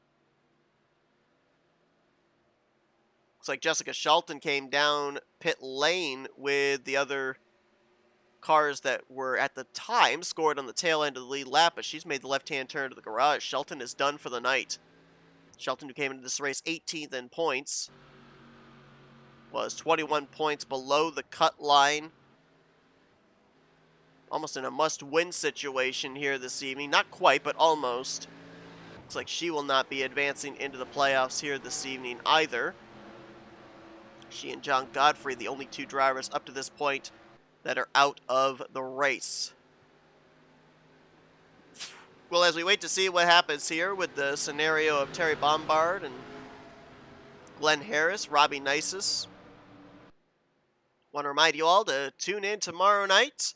Looks like Jessica Shelton came down pit lane with the other cars that were at the time scored on the tail end of the lead lap, but she's made the left-hand turn to the garage. Shelton is done for the night. Shelton, who came into this race 18th in points, was 21 points below the cut line. Almost in a must-win situation here this evening. Not quite, but almost. Looks like she will not be advancing into the playoffs here this evening either. She and John Godfrey, the only 2 drivers up to this point that are out of the race. Well, as we wait to see what happens here with the scenario of Terry Bombard and Glenn Harris, Robbie Nices, want to remind you all to tune in tomorrow night,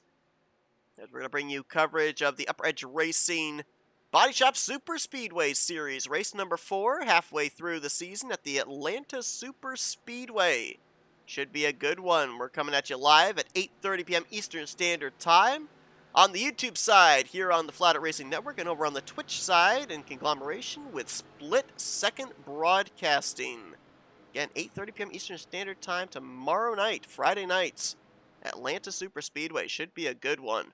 as we're going to bring you coverage of the Upper Edge Racing Body Shop Super Speedway Series, race number 4, halfway through the season at the Atlanta Super Speedway. Should be a good one. We're coming at you live at 8:30 p.m. Eastern Standard Time on the YouTube side here on the Flatout Racing Network, and over on the Twitch side in conglomeration with Split Second Broadcasting. Again, 8:30 p.m. Eastern Standard Time tomorrow night, Friday nights, Atlanta Super Speedway. Should be a good one.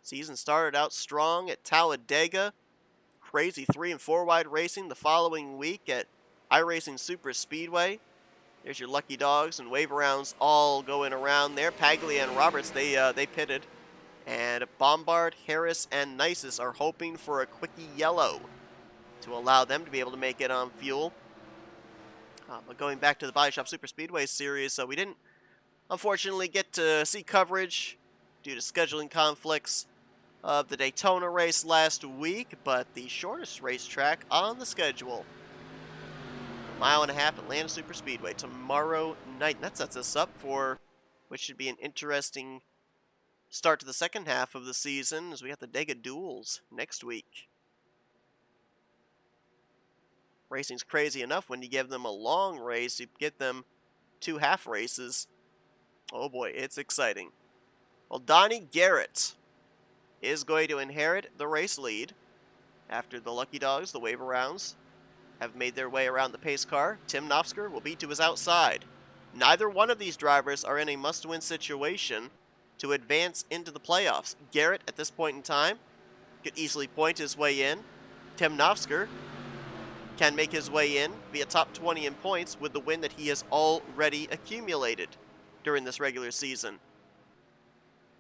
Season started out strong at Talladega. Crazy 3 and 4 wide racing the following week at iRacing Super Speedway. There's your lucky dogs and wave arounds all going around there. Paglia and Roberts, they pitted. And Bombard, Harris, and Nices are hoping for a quickie yellow to allow them to be able to make it on fuel. But going back to the Body Shop Super Speedway Series, we didn't, unfortunately, get to see coverage due to scheduling conflicts of the Daytona race last week, but the shortest racetrack on the schedule, 1.5 mile Atlanta Super Speedway tomorrow night. And that sets us up for which should be an interesting start to the second half of the season, as we got the Dega Duels next week. Racing's crazy enough. When you give them a long race, you get them 2 half races. Oh boy, it's exciting. Well, Donnie Garrett is going to inherit the race lead after the lucky dogs, the wave arounds, have made their way around the pace car. Tim Knopfsker will be to his outside. Neither one of these drivers are in a must-win situation to advance into the playoffs. Garrett, at this point in time, could easily point his way in. Tim Knopfsker can make his way in via top 20 in points with the win that he has already accumulated during this regular season.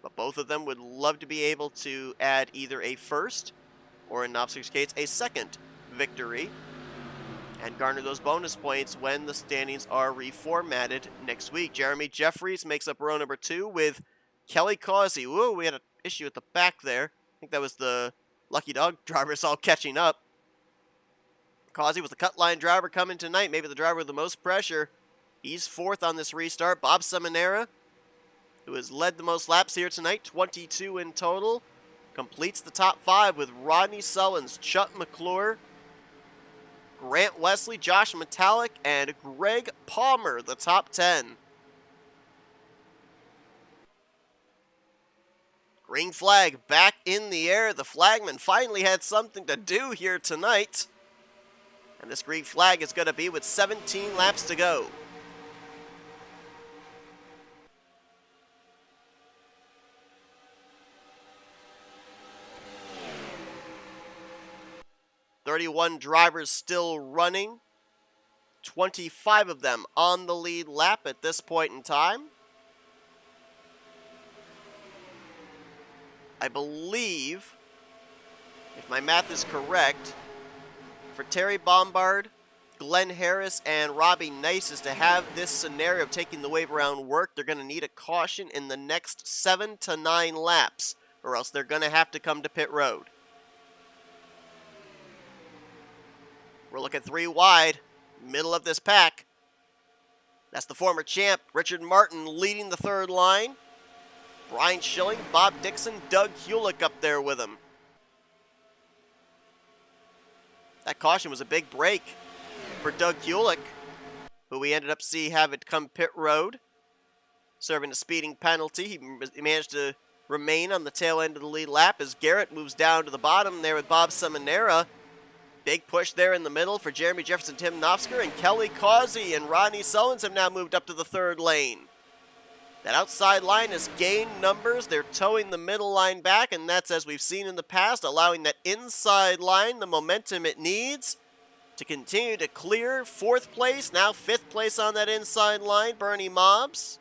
But both of them would love to be able to add either a first, or in Knopfsker's case, a second victory, and garner those bonus points when the standings are reformatted next week. Jeremy Jeffries makes up row number 2 with Kelly Causey. Whoa, we had an issue at the back there. I think that was the Lucky Dog drivers all catching up. Causey was the cut line driver coming tonight, maybe the driver with the most pressure. He's 4th on this restart. Bob Seminara, who has led the most laps here tonight, 22 in total, completes the top 5 with Rodney Sullins, Chuck McClure, Grant Wesley, Josh Metallic, and Greg Palmer, the top 10. Green flag back in the air. The flagman finally had something to do here tonight. And this green flag is going to be with 17 laps to go. "31 drivers still running. 25 of them on the lead lap at this point in time. I believe, if my math is correct, for Terry Bombard, Glenn Harris, and Robbie Nices to have this scenario of taking the wave around work, they're going to need a caution in the next 7 to 9 laps, or else they're going to have to come to pit road. We're looking 3 wide, middle of this pack. That's the former champ, Richard Martin, leading the 3rd line. Brian Schilling, Bob Dixon, Doug Hewlick up there with him. That caution was a big break for Doug Hewlick, who we ended up seeing have it come pit road, serving a speeding penalty. He managed to remain on the tail end of the lead lap as Garrett moves down to the bottom there with Bob Seminara. Big push there in the middle for Jeremy Jefferson, Tim Knopfsker, and Kelly Causey and Rodney Sullins have now moved up to the 3rd lane. That outside line has gained numbers. They're towing the middle line back, and that's, as we've seen in the past, allowing that inside line the momentum it needs to continue to clear 4th place, now 5th place on that inside line, Bernie Mobbs.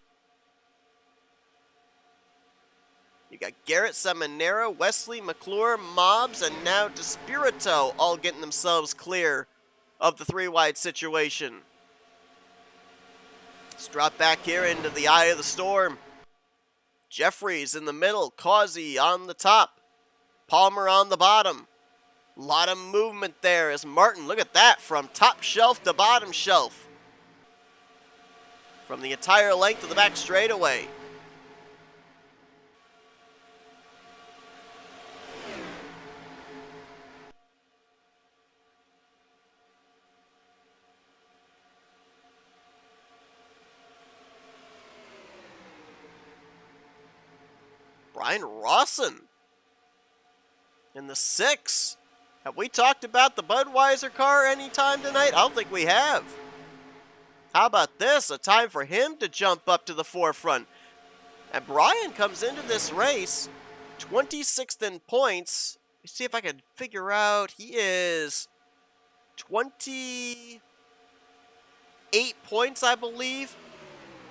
You got Garrett, Seminara, Wesley, McClure, Mobbs, and now DeSpirito all getting themselves clear of the 3 wide situation. Let's drop back here into the eye of the storm. Jeffries in the middle, Causey on the top, Palmer on the bottom. A lot of movement there as Martin, look at that, from top shelf to bottom shelf. From the entire length of the back straightaway. Brian Rawson in the 6. Have we talked about the Budweiser car anytime tonight? I don't think we have. How about this? A time for him to jump up to the forefront. And Brian comes into this race 26th in points. Let me see if I can figure out. He is 28 points, I believe,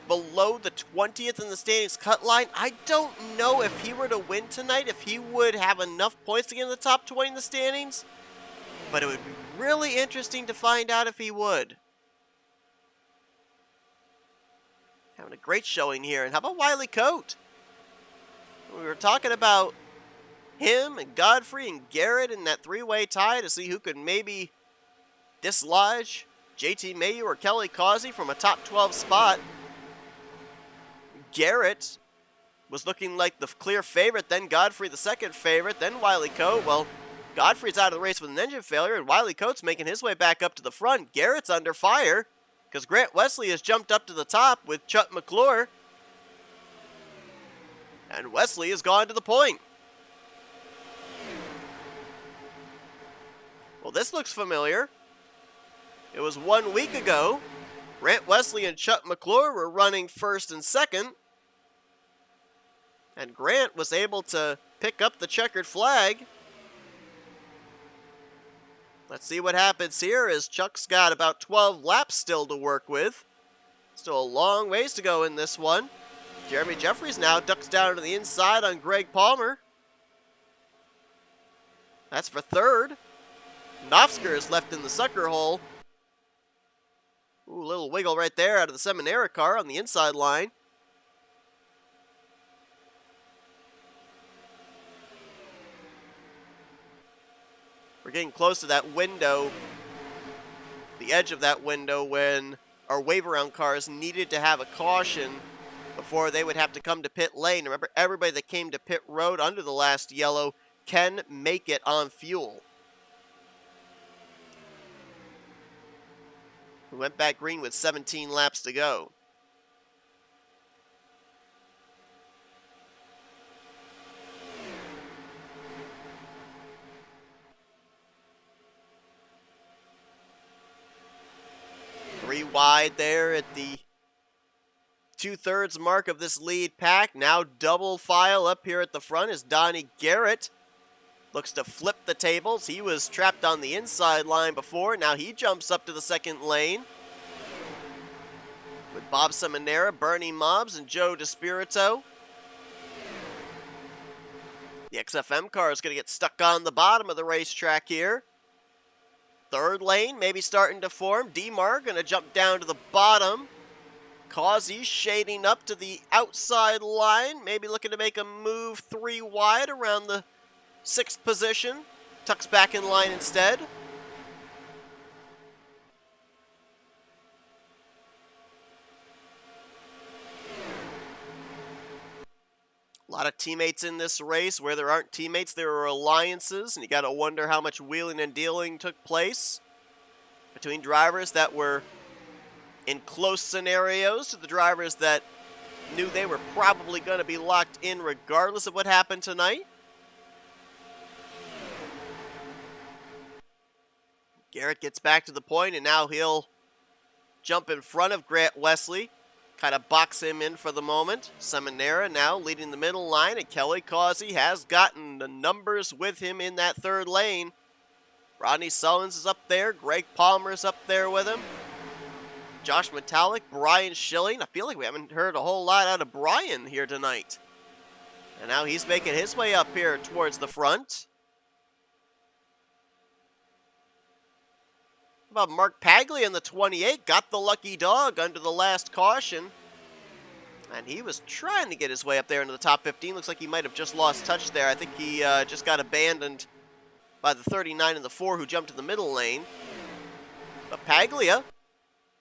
below the 20th in the standings cut line. I don't know if he were to win tonight, if he would have enough points to get in the top 20 in the standings. But it would be really interesting to find out if he would. Having a great showing here. And how about Wiley Coate? We were talking about him and Godfrey and Garrett in that 3-way tie to see who could maybe dislodge JT Mayu or Kelly Causey from a top 12 spot. Garrett was looking like the clear favorite, then Godfrey the second favorite, then Wiley Coate. Well, Godfrey's out of the race with an engine failure, and Wiley Coate's making his way back up to the front. Garrett's under fire because Grant Wesley has jumped up to the top with Chuck McClure. And Wesley has gone to the point. Well, this looks familiar. It was 1 week ago. Grant Wesley and Chuck McClure were running first and second. And Grant was able to pick up the checkered flag. Let's see what happens here as Chuck's got about 12 laps still to work with. Still a long ways to go in this one. Jeremy Jeffries now ducks down to the inside on Greg Palmer. That's for third. Knopfsker is left in the sucker hole. Ooh, a little wiggle right there out of the Seminara car on the inside line. We're getting close to that window, the edge of that window, when our wave-around cars needed to have a caution before they would have to come to pit lane. Remember, everybody that came to pit road under the last yellow can make it on fuel. We went back green with 17 laps to go. Three wide there at the 2/3 mark of this lead pack. Now double file up here at the front as Donnie Garrett looks to flip the tables. He was trapped on the inside line before. Now he jumps up to the second lane with Bob Seminara, Bernie Mobbs, and Joe DeSpirito. The XFM car is going to get stuck on the bottom of the racetrack here. Third lane maybe starting to form. DeMar going to jump down to the bottom. Causey shading up to the outside line. Maybe looking to make a move 3 wide around the 6th position. Tucks back in line instead. A lot of teammates in this race. Where there aren't teammates, there are alliances, and you got to wonder how much wheeling and dealing took place between drivers that were in close scenarios to the drivers that knew they were probably going to be locked in regardless of what happened tonight. Garrett gets back to the point, and now he'll jump in front of Grant Wesley. Kind of box him in for the moment. Seminara now leading the middle line, and Kelly Causey has gotten the numbers with him in that third lane. Rodney Sullins is up there. Greg Palmer is up there with him. Josh Metallic, Brian Schilling. I feel like we haven't heard a whole lot out of Brian here tonight. And now he's making his way up here towards the front. How about Mark Paglia in the 28? Got the lucky dog under the last caution. And he was trying to get his way up there into the top 15. Looks like he might have just lost touch there. I think he just got abandoned by the 39 and the 4 who jumped to the middle lane. But Paglia,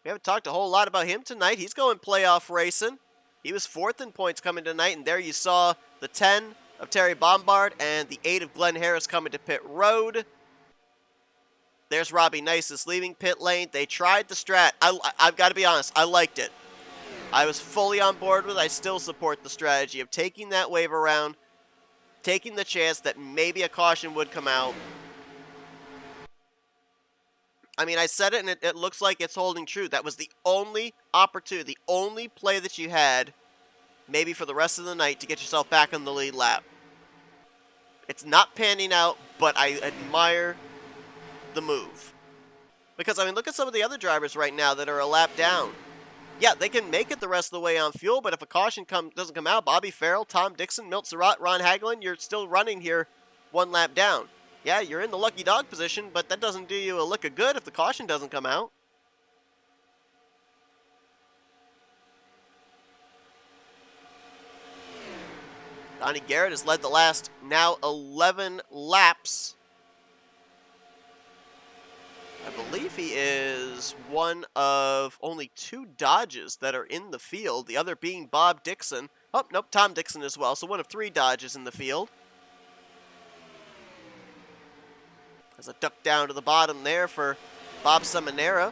we haven't talked a whole lot about him tonight. He's going playoff racing. He was 4th in points coming tonight, and there you saw the 10 of Terry Bombard and the 8 of Glenn Harris coming to pit road. There's Robbie Nisus leaving pit lane. They tried the strat. I've got to be honest, I liked it. I was fully on board with it. I still support the strategy of taking that wave around, taking the chance that maybe a caution would come out. I mean, I said it, and it looks like it's holding true. That was the only opportunity, the only play that you had, maybe for the rest of the night, to get yourself back on the lead lap. It's not panning out, but I admire the move. Because, I mean, look at some of the other drivers right now that are a lap down. Yeah, they can make it the rest of the way on fuel, but if a caution doesn't come out, Bobby Farrell, Tom Dixon, Milt Surratt, Ron Hagelin, you're still running here 1 lap down. Yeah, you're in the lucky dog position, but that doesn't do you a lick of good if the caution doesn't come out. Donnie Garrett has led the last now 11 laps. I believe he is one of only 2 Dodges that are in the field, the other being Bob Dixon. Oh, nope, Tom Dixon as well, so one of 3 Dodges in the field. There's a duck down to the bottom there for Bob Seminara.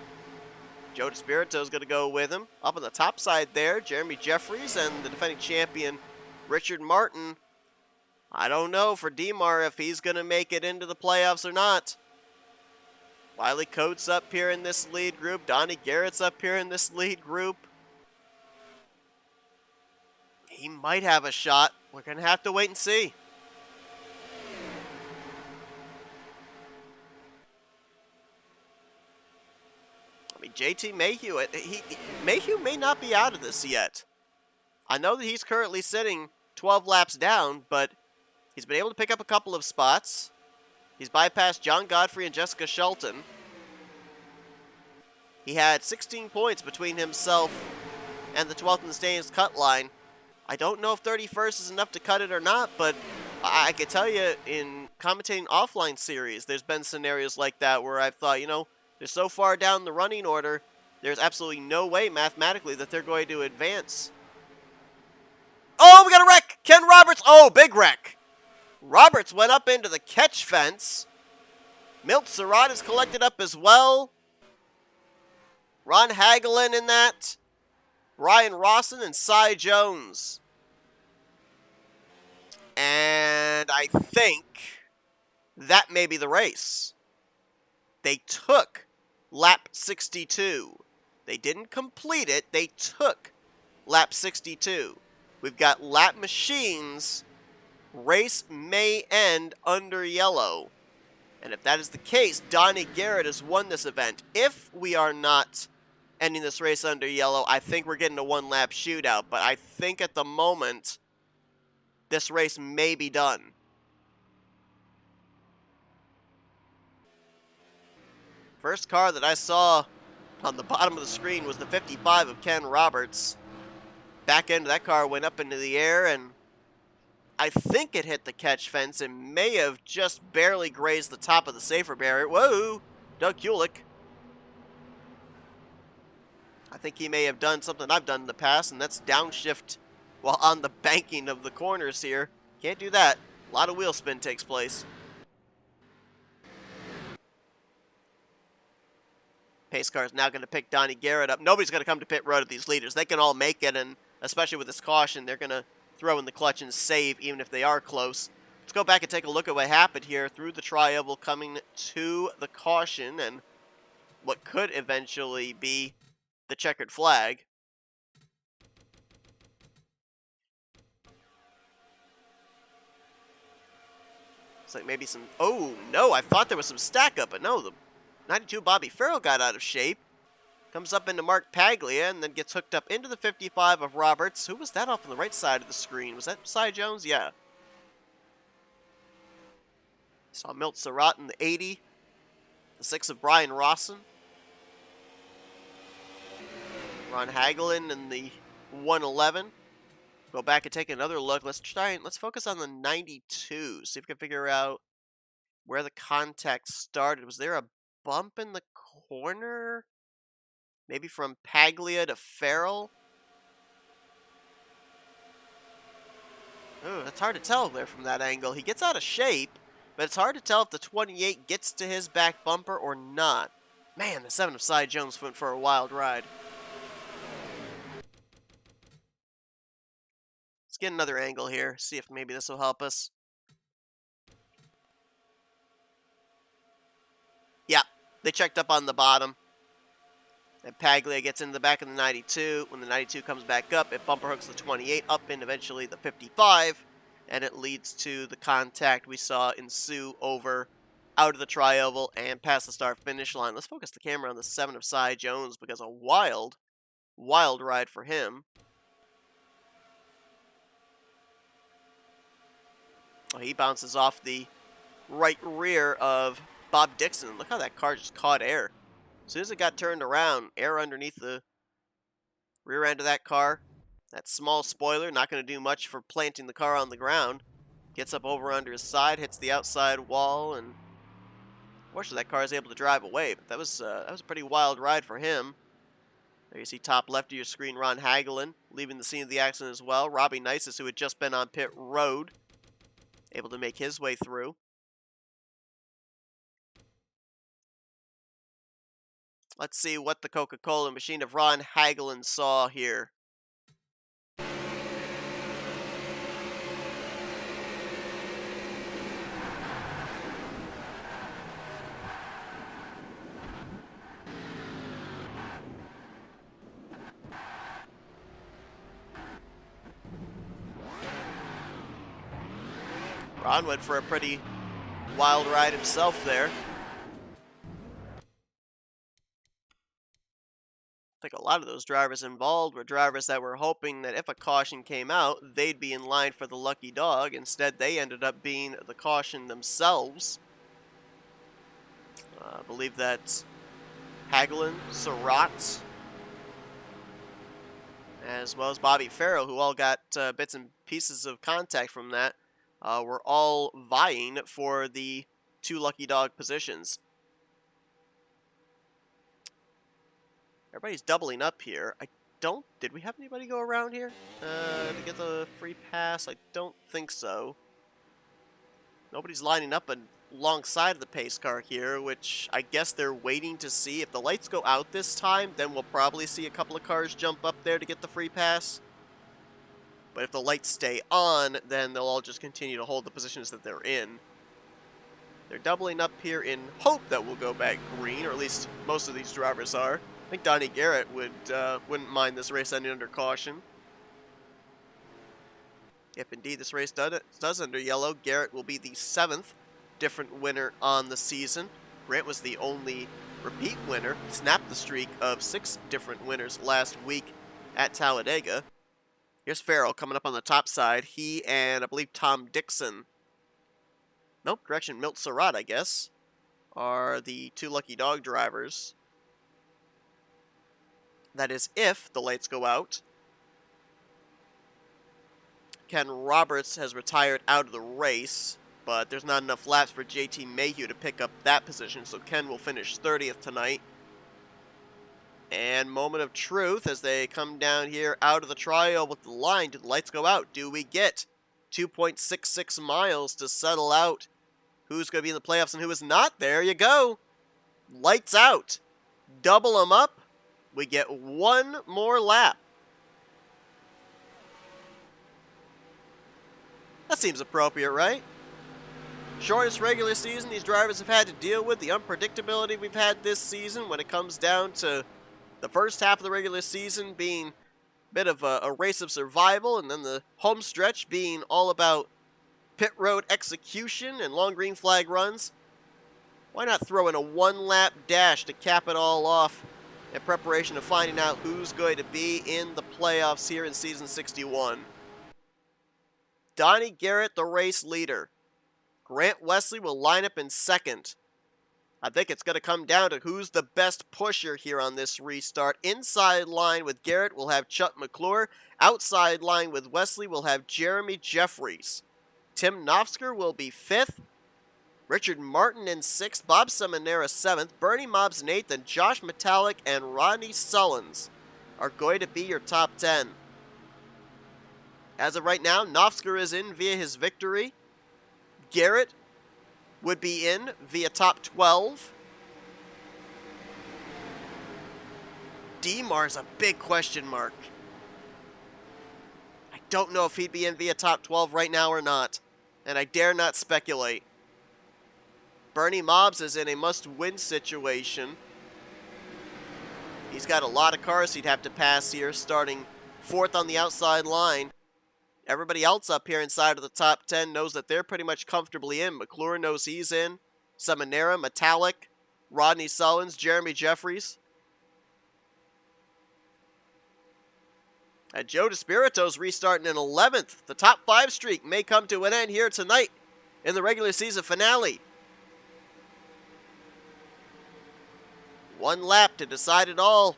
Joe DeSpirito is going to go with him. Up on the top side there, Jeremy Jeffries and the defending champion, Richard Martin. I don't know for DeMar if he's going to make it into the playoffs or not. Wiley Coates up here in this lead group. Donnie Garrett's up here in this lead group. He might have a shot. We're going to have to wait and see. I mean, JT Mayhew, Mayhew may not be out of this yet. I know that he's currently sitting 12 laps down, but he's been able to pick up a couple of spots. He's bypassed John Godfrey and Jessica Shelton. He had 16 points between himself and the 12th in the standings cut line. I don't know if 31st is enough to cut it or not, but I can tell you in commentating offline series, there's been scenarios like that where I've thought, you know, they're so far down the running order, there's absolutely no way mathematically that they're going to advance. Oh, we got a wreck! Ken Roberts! Oh, big wreck! Roberts went up into the catch fence. Milt Surratt is collected up as well. Ron Hagelin in that. Ryan Rawson and Cy Jones. And I think that may be the race. They took lap 62. They didn't complete it. They took lap 62. We've got lap machines. Race may end under yellow. And if that is the case, Donnie Garrett has won this event. If we are not ending this race under yellow, I think we're getting a one-lap shootout. But I think at the moment, this race may be done. First car that I saw on the bottom of the screen was the 55 of Ken Roberts. Back end of that car went up into the air, and I think it hit the catch fence and may have just barely grazed the top of the safer barrier. Whoa! Doug Kulik. I think he may have done something I've done in the past, and that's downshift while on the banking of the corners here. Can't do that. A lot of wheel spin takes place. Pace car is now going to pick Donnie Garrett up. Nobody's going to come to pit road at these leaders. They can all make it, and especially with this caution, they're going to throw in the clutch and save even if they are close. Let's go back and take a look at what happened here through the tri-oval coming to the caution and what could eventually be the checkered flag. It's like maybe some... Oh, no, I thought there was some stack up, but no, the 92 Bobby Farrell got out of shape. Comes up into Mark Paglia and then gets hooked up into the 55 of Roberts. Who was that off on the right side of the screen? Was that Cy Jones? Yeah. Saw Milt Surratt in the 80. The 6 of Brian Rawson. Ron Hagelin in the 111. Go back and take another look. Let's focus on the 92. See if we can figure out where the contact started. Was there a bump in the corner? Maybe from Paglia to Farrell? Oh, that's hard to tell there from that angle. He gets out of shape, but it's hard to tell if the 28 gets to his back bumper or not. Man, the 7 of Cy Jones went for a wild ride. Let's get another angle here, see if maybe this will help us. Yeah, they checked up on the bottom. And Paglia gets into the back of the 92. When the 92 comes back up, it bumper hooks the 28 up and eventually the 55. And it leads to the contact we saw ensue over out of the tri-oval and past the start finish line. Let's focus the camera on the 7 of Cy Jones because a wild, wild ride for him. Oh, he bounces off the right rear of Bob Dixon. Look how that car just caught air. As soon as it got turned around, air underneath the rear end of that car. That small spoiler, not going to do much for planting the car on the ground. Gets up over under his side, hits the outside wall, and fortunately that car is able to drive away. But that was a pretty wild ride for him. There you see top left of your screen, Ron Hagelin, leaving the scene of the accident as well. Robbie Nices, who had just been on pit road, able to make his way through. Let's see what the Coca-Cola machine of Ron Hagelin saw here. Ron went for a pretty wild ride himself there. I think a lot of those drivers involved were drivers that were hoping that if a caution came out, they'd be in line for the lucky dog. Instead, they ended up being the caution themselves. I believe that Hagelin, Surratt, as well as Bobby Farrell, who all got bits and pieces of contact from that, were all vying for the 2 lucky dog positions. Everybody's doubling up here. Did we have anybody go around here to get the free pass? I don't think so. Nobody's lining up alongside of the pace car here, which I guess they're waiting to see. If the lights go out this time, then we'll probably see a couple of cars jump up there to get the free pass. But if the lights stay on, then they'll all just continue to hold the positions that they're in. They're doubling up here in hope that we'll go back green, or at least most of these drivers are. I think Donnie Garrett wouldn't mind this race ending under caution. If indeed this race does under yellow, Garrett will be the 7th different winner on the season. Grant was the only repeat winner. Snapped the streak of 6 different winners last week at Talladega. Here's Farrell coming up on the top side. He and I believe Tom Dixon. Nope, correction, Milt Surratt, I guess, are the 2 lucky dog drivers. That is if the lights go out. Ken Roberts has retired out of the race, but there's not enough laps for JT Mayhew to pick up that position, so Ken will finish 30th tonight. And moment of truth as they come down here out of the trial with the line. Do the lights go out? Do we get 2.66 miles to settle out who's going to be in the playoffs and who is not? There you go. Lights out. Double them up. We get 1 more lap. That seems appropriate, right? Shortest regular season these drivers have had to deal with, the unpredictability we've had this season when it comes down to the first half of the regular season being a bit of a race of survival, and then the home stretch being all about pit road execution and long green flag runs. Why not throw in a 1-lap dash to cap it all off in preparation of finding out who's going to be in the playoffs here in Season 61. Donnie Garrett, the race leader. Grant Wesley will line up in second. I think it's going to come down to who's the best pusher here on this restart. Inside line with Garrett, we'll have Chuck McClure. Outside line with Wesley, we'll have Jeremy Jeffries. Tim Knopfsker will be 5th. Richard Martin in 6th. Bob Seminara 7th. Bernie Mobbs in 8th. And Josh Metallic and Rodney Sullins are going to be your top 10. As of right now, Knopfsker is in via his victory. Garrett would be in via top 12. Demar's a big question mark. I don't know if he'd be in via top 12 right now or not, and I dare not speculate. Bernie Mobbs is in a must-win situation. He's got a lot of cars he'd have to pass here, starting 4th on the outside line. Everybody else up here inside of the top 10 knows that they're pretty much comfortably in. McClure knows he's in. Seminara, Metallic, Rodney Sullins, Jeremy Jeffries. And Joe DeSpirito's restarting in 11th. The top 5 streak may come to an end here tonight in the regular season finale. 1 lap to decide it all.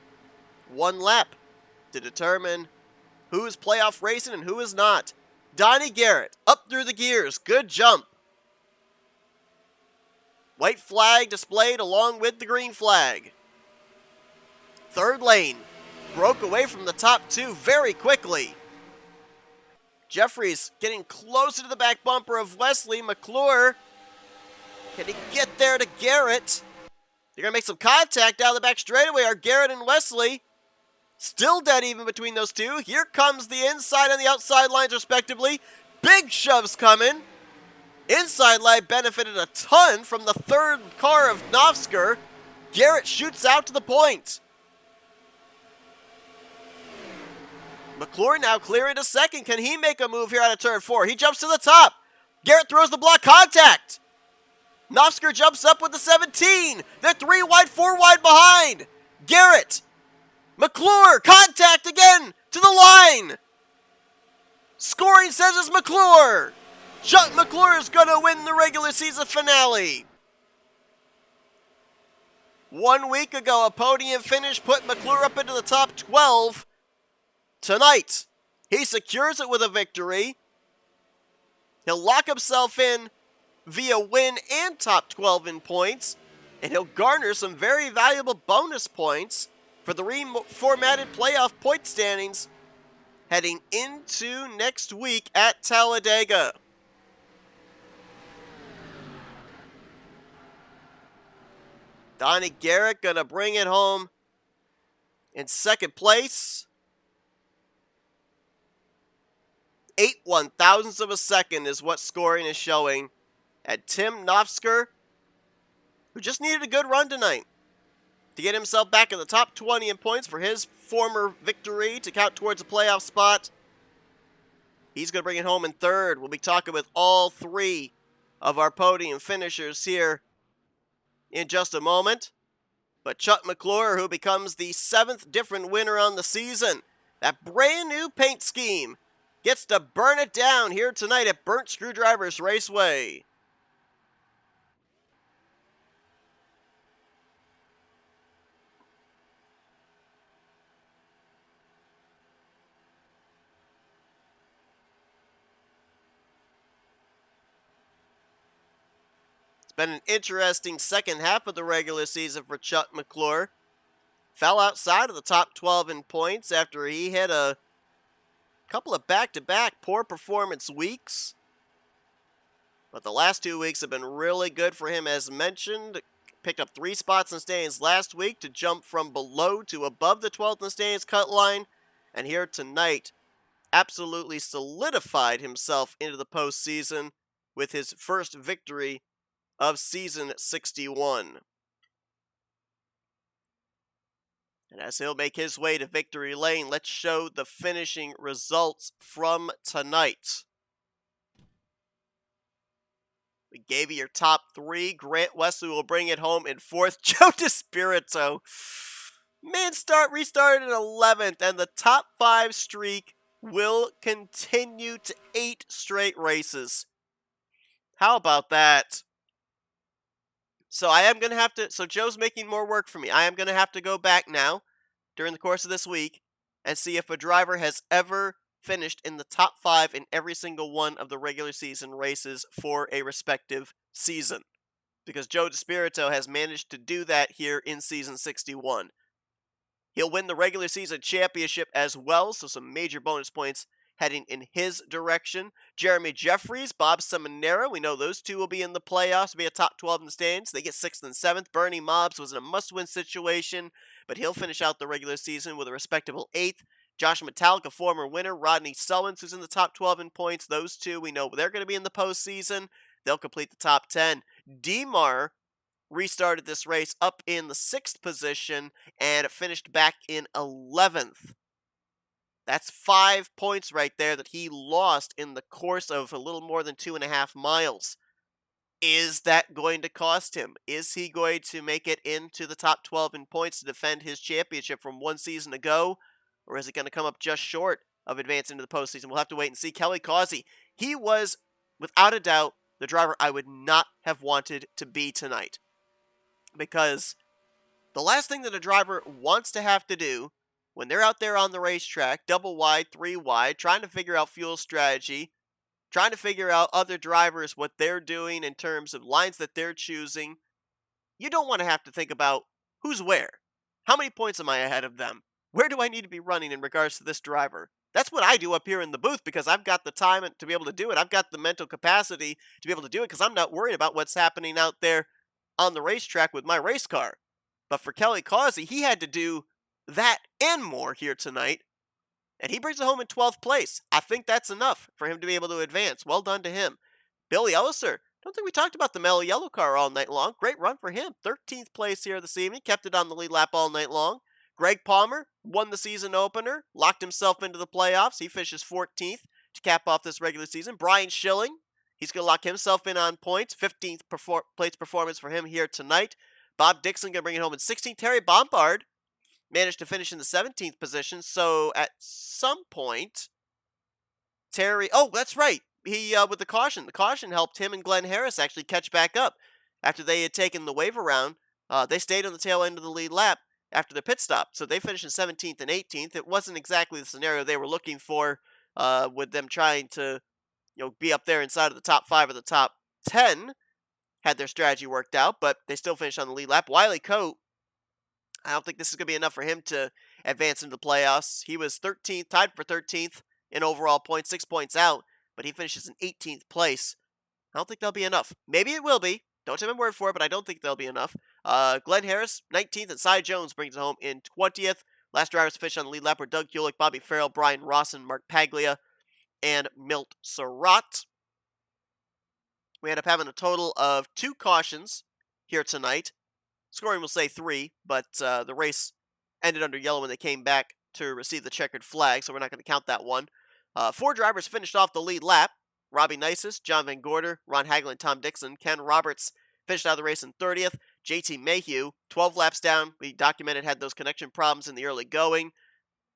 1 lap to determine who's playoff racing and who is not. Donnie Garrett, up through the gears. Good jump. White flag displayed along with the green flag. 3rd lane. Broke away from the top 2 very quickly. Jeffries getting closer to the back bumper of Wesley. McClure, can he get there to Garrett? They're going to make some contact down the back straightaway. Are Garrett and Wesley still dead even between those two? Here comes the inside and the outside lines respectively. Big shoves coming. Inside line benefited a ton from the 3rd car of Knopfsker. Garrett shoots out to the point. McClure now clearing to 2nd. Can he make a move here out of turn 4? He jumps to the top. Garrett throws the block, contact. Nofsker jumps up with the 17. They're 3 wide, 4 wide behind. Garrett, McClure, contact again to the line. Scoring says it's McClure. Chuck McClure is going to win the regular season finale. 1 week ago, a podium finish put McClure up into the top 12. Tonight, he secures it with a victory. He'll lock himself in via win and top 12 in points, and he'll garner some very valuable bonus points for the reformatted playoff point standings heading into next week at Talladega. Donnie Garrett gonna bring it home in second place. 8/1000ths of a second is what scoring is showing. And Tim Nofsker, who just needed a good run tonight to get himself back in the top 20 in points for his former victory to count towards a playoff spot. He's going to bring it home in third. We'll be talking with all 3 of our podium finishers here in just a moment. But Chuck McClure, who becomes the 7th different winner on the season, that brand new paint scheme, gets to burn it down here tonight at Burnt Screwdrivers Raceway. It's been an interesting second half of the regular season for Chuck McClure. Fell outside of the top 12 in points after he had a couple of back-to-back poor performance weeks. But the last 2 weeks have been really good for him, as mentioned. Picked up 3 spots in the standings last week to jump from below to above the 12th in the standings cut line. And here tonight, absolutely solidified himself into the postseason with his first victory of season 61. And as he'll make his way to victory lane, let's show the finishing results from tonight. We gave you your top 3. Grant Wesley will bring it home in 4th. Joe DeSpirito, restarted in 11th, and the top 5 streak will continue to 8 straight races. How about that? So Joe's making more work for me. I am going to have to go back now during the course of this week and see if a driver has ever finished in the top 5 in every single one of the regular season races for a respective season. Because Joe DeSpirito has managed to do that here in season 61. He'll win the regular season championship as well, so some major bonus points heading in his direction. Jeremy Jeffries, Bob Seminara, we know those 2 will be in the playoffs, be a top 12 in the standings. They get 6th and 7th. Bernie Mobbs was in a must-win situation, but he'll finish out the regular season with a respectable 8th. Josh Metallic, a former winner. Rodney Sullins, who's in the top 12 in points. Those 2, we know they're going to be in the postseason. They'll complete the top 10. Demar restarted this race up in the 6th position and finished back in 11th. That's 5 points right there that he lost in the course of a little more than 2.5 miles. Is that going to cost him? Is he going to make it into the top 12 in points to defend his championship from 1 season ago? Or is it going to come up just short of advancing to the postseason? We'll have to wait and see. Kelly Causey, he was, without a doubt, the driver I would not have wanted to be tonight. Because the last thing that a driver wants to have to do when they're out there on the racetrack, double wide, 3 wide, trying to figure out fuel strategy, trying to figure out other drivers, what they're doing in terms of lines that they're choosing, you don't want to have to think about who's where. How many points am I ahead of them? Where do I need to be running in regards to this driver? That's what I do up here in the booth because I've got the time to be able to do it. I've got the mental capacity to be able to do it because I'm not worried about what's happening out there on the racetrack with my race car. But for Kelly Causey, he had to do that and more here tonight, and he brings it home in 12th place. I think that's enough for him to be able to advance. Well done to him. Billy Elliser, don't think we talked about the mellow yellow car all night long. Great run for him. 13th place here this evening. Kept it on the lead lap all night long. Greg Palmer won the season opener. Locked himself into the playoffs. He finishes 14th to cap off this regular season. Brian Schilling, He's going to lock himself in on points. 15th place performance for him here tonight. Bob Dixon going to bring it home in 16th. Terry Bompard managed to finish in the 17th position. So at some point, Terry, oh, that's right. He, with the caution helped him and Glenn Harris actually catch back up after they had taken the wave around. They stayed on the tail end of the lead lap after the pit stop. So they finished in 17th and 18th. It wasn't exactly the scenario they were looking for, with them trying to, be up there inside of the top 5 or the top 10, had their strategy worked out, but they still finished on the lead lap. Wiley Coate, I don't think this is going to be enough for him to advance into the playoffs. He was 13th, tied for 13th in overall points, 6 points out, but he finishes in 18th place. I don't think that'll be enough. Maybe it will be. Don't take my word for it, but I don't think they'll be enough. Glenn Harris, 19th, and Cy Jones brings it home in 20th. Last drivers to finish on the lead lap were Doug Kulik, Bobby Farrell, Brian Rawson, Mark Paglia, and Milt Surratt. We end up having a total of 2 cautions here tonight. Scoring will say 3, but the race ended under yellow when they came back to receive the checkered flag, so we're not going to count that one. 4 drivers finished off the lead lap. Robbie Nisus, John Van Gorder, Ron Hagelin, Tom Dixon. Ken Roberts finished out of the race in 30th. JT Mayhew, 12 laps down. We documented had those connection problems in the early going.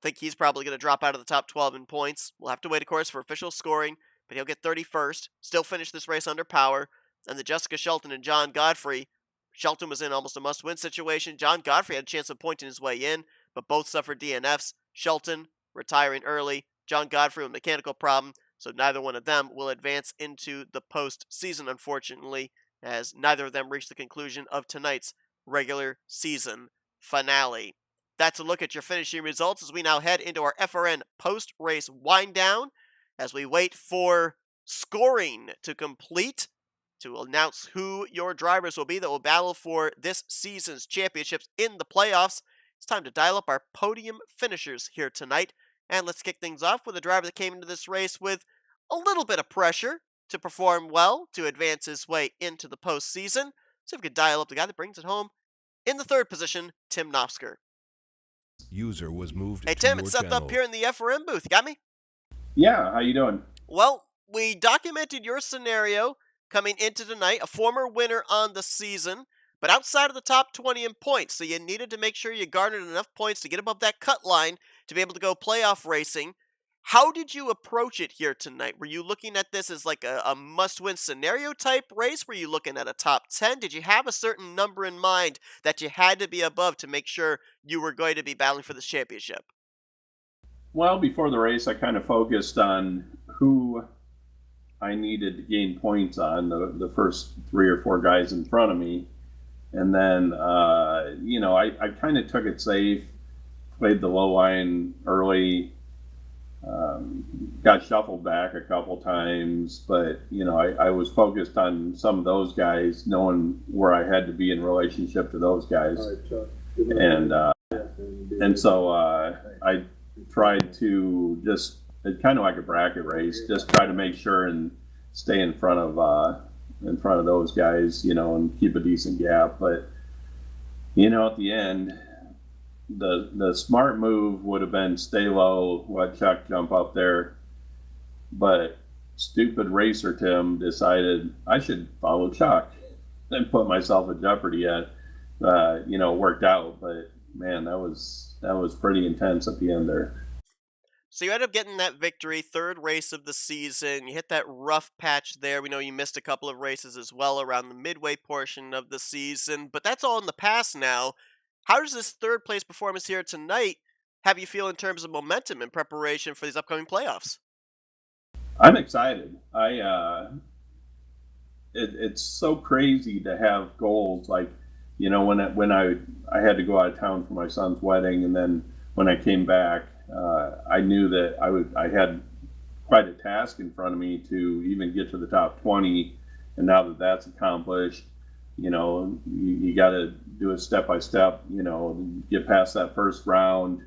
Think he's probably going to drop out of the top 12 in points. We'll have to wait, of course, for official scoring, but he'll get 31st. Still finish this race under power. And the Jessica Shelton and John Godfrey. Shelton was in almost a must-win situation. John Godfrey had a chance of pointing his way in, but both suffered DNFs. Shelton retiring early. John Godfrey with a mechanical problem, so neither one of them will advance into the postseason, unfortunately, as neither of them reached the conclusion of tonight's regular season finale. That's a look at your finishing results as we now head into our FRN post-race wind-down as we wait for scoring to complete to announce who your drivers will be that will battle for this season's championships in the playoffs. It's time to dial up our podium finishers here tonight. And let's kick things off with a driver that came into this race with a little bit of pressure to perform well to advance his way into the postseason. So if we could dial up the guy that brings it home in the 3rd position, Tim Nofsker. User was moved. Hey Tim, it's Seth up here in the FRM booth. You got me? Yeah, how you doing? Well, we documented your scenario coming into tonight, a former winner on the season, but outside of the top 20 in points, so you needed to make sure you garnered enough points to get above that cut line to be able to go playoff racing. How did you approach it here tonight? Were you looking at this as like a must-win scenario type race? Were you looking at a top 10? Did you have a certain number in mind that you had to be above to make sure you were going to be battling for this championship? Well, before the race, I kind of focused on who I needed to gain points on, the first 3 or 4 guys in front of me. And then, I kind of took it safe, played the low line early, got shuffled back a couple times, but, I was focused on some of those guys, knowing where I had to be in relationship to those guys. All right, Chuck. And so I tried to just, it's kind of like a bracket race, just try to make sure and stay in front of those guys, and keep a decent gap. But, at the end, the smart move would have been stay low, let Chuck jump up there. But stupid racer Tim decided I should follow Chuck and put myself in jeopardy at, worked out. But man, that was pretty intense at the end there. So you end up getting that victory, 3rd race of the season. You hit that rough patch there. We know you missed a couple of races as well around the midway portion of the season, but that's all in the past now. How does this 3rd place performance here tonight have you feel in terms of momentum and preparation for these upcoming playoffs? I'm excited. It's so crazy to have goals. Like, when I had to go out of town for my son's wedding, and then when I came back, I knew that I had quite a task in front of me to even get to the top 20. And now that that's accomplished, you got to do it step by step, get past that first round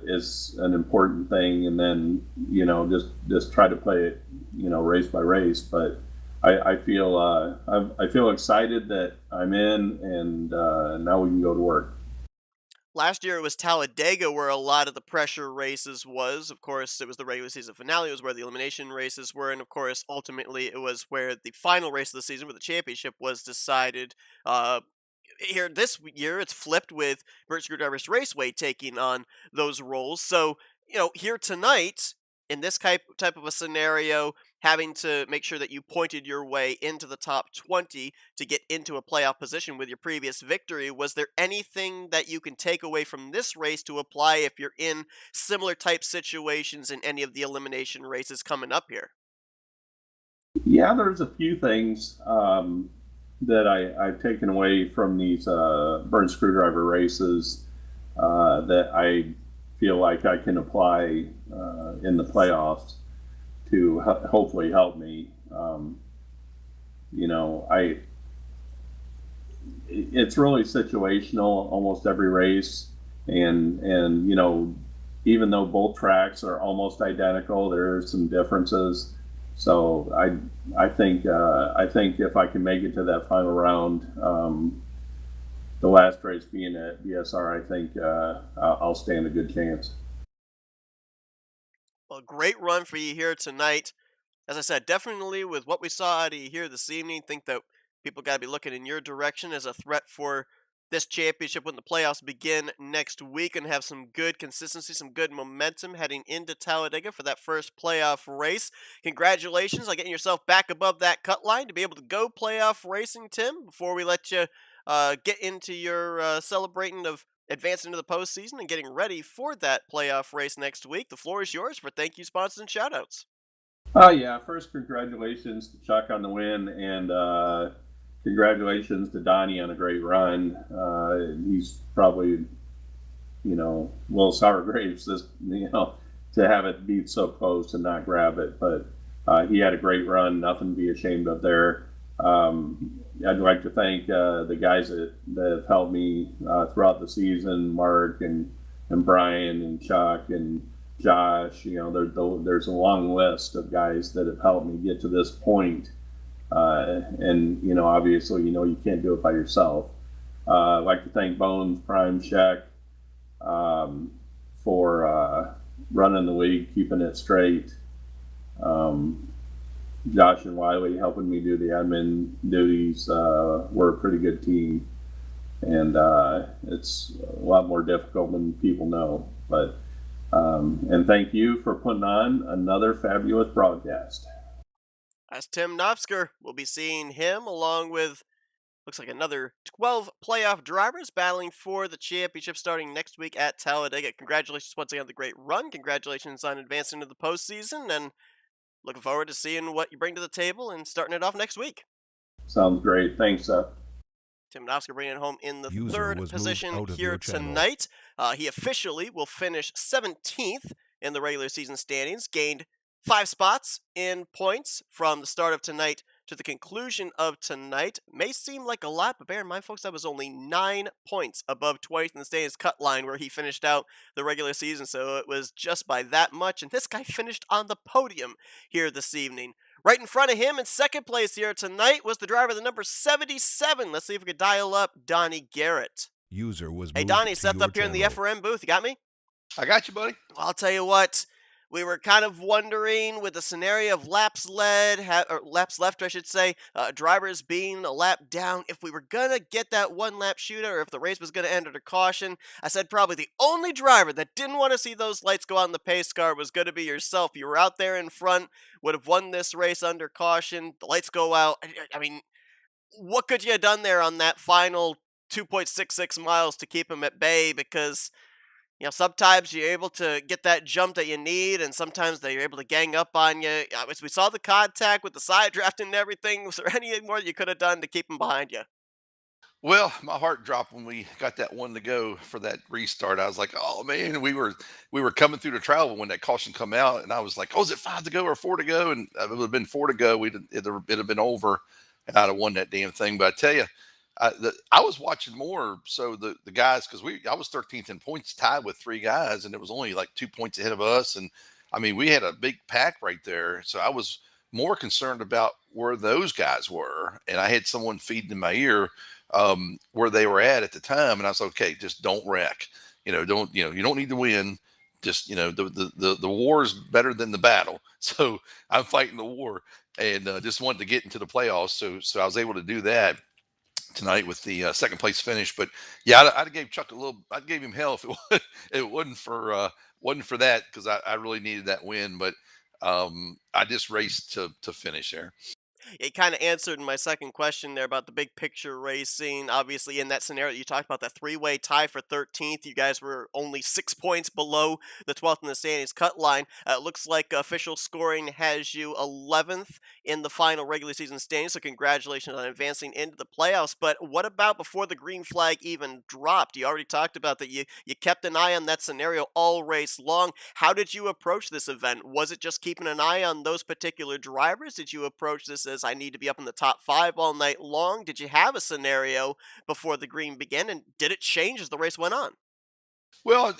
is an important thing. And then, just try to play it, race by race. But I feel excited that I'm in, and now we can go to work. Last year it was Talladega where a lot of the pressure races was. Of course, it was the regular season finale. It was where the elimination races were, and of course, ultimately, it was where the final race of the season, where the championship was decided. Here this year, it's flipped with Burt Screwdriver's Raceway taking on those roles. So, here tonight, in this type of a scenario, having to make sure that you pointed your way into the top 20 to get into a playoff position with your previous victory, was there anything that you can take away from this race to apply if you're in similar type situations in any of the elimination races coming up here? Yeah, there's a few things that I've taken away from these burn screwdriver races that I feel like I can apply in the playoffs to hopefully help me. You know, it's really situational almost every race, and even though both tracks are almost identical, there are some differences. So I think if I can make it to that final round, the last race being at BSR, I think I'll stand a good chance. Well, great run for you here tonight. As I said, definitely with what we saw out of you here this evening, think that people got to be looking in your direction as a threat for this championship when the playoffs begin next week, and have some good consistency, some good momentum heading into Talladega for that first playoff race. Congratulations on getting yourself back above that cut line to be able to go playoff racing, Tim, before we let you get into your celebrating of advancing into the postseason and getting ready for that playoff race next week. The floor is yours for thank you, sponsors, and shoutouts. Oh yeah, first congratulations to Chuck on the win, and congratulations to Donnie on a great run. He's probably little sour grapes this to have it be so close and not grab it, but he had a great run, nothing to be ashamed of there. I'd like to thank the guys that have helped me throughout the season, Mark and Brian and Chuck and Josh. There's a long list of guys that have helped me get to this point. And obviously, you can't do it by yourself. I'd like to thank Bones, Prime, Sheck for running the league, keeping it straight. Josh and Wiley helping me do the admin duties. We're a pretty good team, and it's a lot more difficult than people know. But and thank you for putting on another fabulous broadcast. That's Tim Knopsker. We'll be seeing him along with looks like another 12 playoff drivers battling for the championship starting next week at Talladega. Congratulations once again on the great run. Congratulations on advancing to the postseason, and looking forward to seeing what you bring to the table and starting it off next week. Sounds great. Thanks, Seth. Tim Knopsker bringing it home in the User third was moved position out of here your channel. tonight. He officially will finish 17th in the regular season standings, gained 5 spots in points from the start of tonight to the conclusion of tonight. May seem like a lot, but bear in mind, folks, that was only 9 points above 20th in the standings cut line where he finished out the regular season, so it was just by that much, and this guy finished on the podium here this evening. Right in front of him in second place here tonight was the driver, the number 77. Let's see if we could dial up Donnie Garrett. User was Hey, moved Donnie, to stepped your up here in the channel. FRM booth. You got me? I got you, buddy. Well, I'll tell you what. We were kind of wondering with the scenario of laps laps left, I should say, drivers being a lap down, if we were gonna get that one lap shootout, or if the race was gonna end under caution. I said probably the only driver that didn't want to see those lights go on the pace car was gonna be yourself. You were out there in front, would have won this race under caution. The lights go out. I mean, what could you have done there on that final 2.66 miles to keep him at bay? Because sometimes you're able to get that jump that you need, and sometimes they're able to gang up on you. As we saw the contact with the side draft and everything, was there anything more you could have done to keep him behind you? Well, my heart dropped when we got that one to go for that restart. I was like, "Oh man!" We were coming through the travel when that caution come out, and I was like, "Oh, is it 5 to go or 4 to go?" And it would have been 4 to go. It'd have been over, and I'd have won that damn thing. But I tell you, I was watching more so the guys because I was 13th in points, tied with 3 guys, and it was only like 2 points ahead of us. And I mean, we had a big pack right there, so I was more concerned about where those guys were. And I had someone feeding in my ear where they were at the time. And I was like, okay, just don't wreck. Don't you don't need to win. Just the war is better than the battle. So I'm fighting the war, and just wanted to get into the playoffs. So I was able to do that tonight with the second place finish. But yeah, I'd gave Chuck a little. I'd gave him hell if it wasn't for that, because I really needed that win. But I just raced to finish there. It kind of answered my second question there about the big picture racing. Obviously, in that scenario, you talked about that three-way tie for 13th. You guys were only 6 points below the 12th in the standings cut line. It looks like official scoring has you 11th in the final regular season standings, so congratulations on advancing into the playoffs. But what about before the green flag even dropped? You already talked about that you kept an eye on that scenario all race long. How did you approach this event? Was it just keeping an eye on those particular drivers? Did you approach this as I need to be up in the top five all night long? Did you have a scenario before the green began, and did it change as the race went on? Well,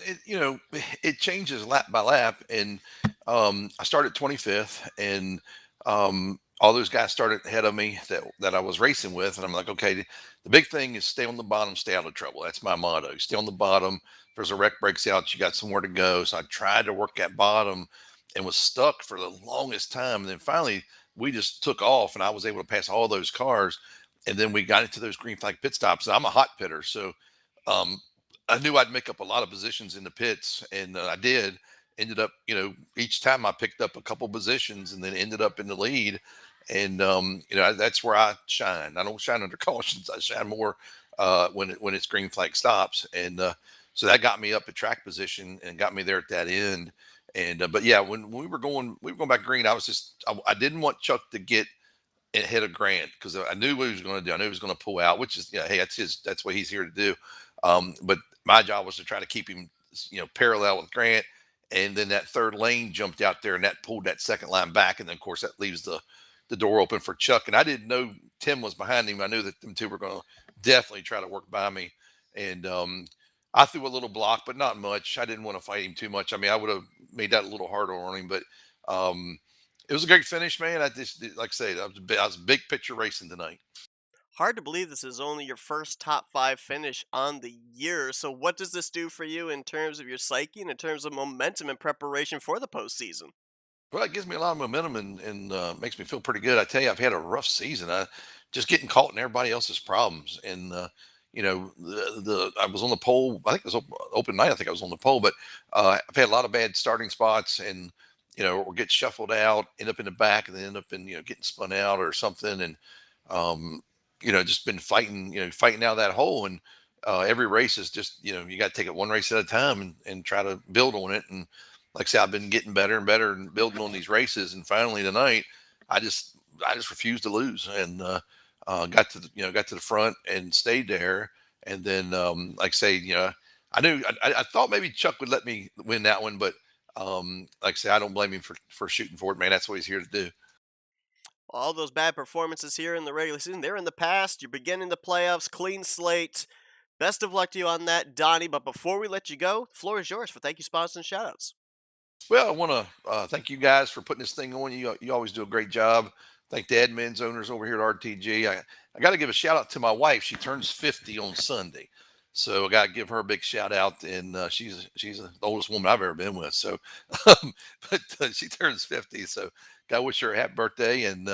it changes lap by lap, and I started 25th, and all those guys started ahead of me that I was racing with, and I'm like, okay, the big thing is stay on the bottom, stay out of trouble. That's my motto. Stay on the bottom. If there's a wreck breaks out, you got somewhere to go. So I tried to work that bottom, and was stuck for the longest time. And then finally, we just took off, and I was able to pass all those cars. And then we got into those green flag pit stops. And I'm a hot pitter, so um, I knew I'd make up a lot of positions in the pits, and I did. Ended up, each time I picked up a couple positions, and then ended up in the lead. And that's where I shine. I don't shine under cautions. I shine more when it's green flag stops, and so that got me up at track position and got me there at that end. And but yeah, when we were going back green, I didn't want Chuck to get ahead of Grant, because I knew what he was going to do. I knew he was going to pull out, which is, hey, that's what he's here to do. But my job was to try to keep him, parallel with Grant. And then that third lane jumped out there, and that pulled that second line back. And then of course that leaves the door open for Chuck. And I didn't know Tim was behind him. I knew that them two were going to definitely try to work by me. And I threw a little block, but not much. I didn't want to fight him too much. I mean, I would have made that a little harder on him, but it was a great finish, man. I just, like I say, I was big picture racing tonight. Hard to believe this is only your first top five finish on the year. So, what does this do for you in terms of your psyche and in terms of momentum and preparation for the postseason? Well, it gives me a lot of momentum, and makes me feel pretty good. I tell you, I've had a rough season. I just getting caught in everybody else's problems, and the I was on the pole. I think it was open night. I think I was on the pole, but I've had a lot of bad starting spots, and or get shuffled out, end up in the back, and then end up in getting spun out or something, and um, just been fighting, fighting out of that hole. And every race is just, you got to take it one race at a time, and try to build on it. And like I say, I've been getting better and better and building on these races. And finally tonight, I just, I just refused to lose, and got to got to the front and stayed there. And then, like I say, I knew, I thought maybe Chuck would let me win that one, but like I say, I don't blame him for shooting for it, man. That's what he's here to do. All those bad performances here in the regular season, they're in the past. You're beginning the playoffs, clean slate. Best of luck to you on that, Donnie. But before we let you go, the floor is yours for thank you, sponsors, and shoutouts. Well, I want to thank you guys for putting this thing on. You always do a great job. Thank the admins, owners over here at RTG. I got to give a shout out to my wife. She turns 50 on Sunday, so I got to give her a big shout out. And she's the oldest woman I've ever been with. So, but she turns 50, so got to wish her a happy birthday. And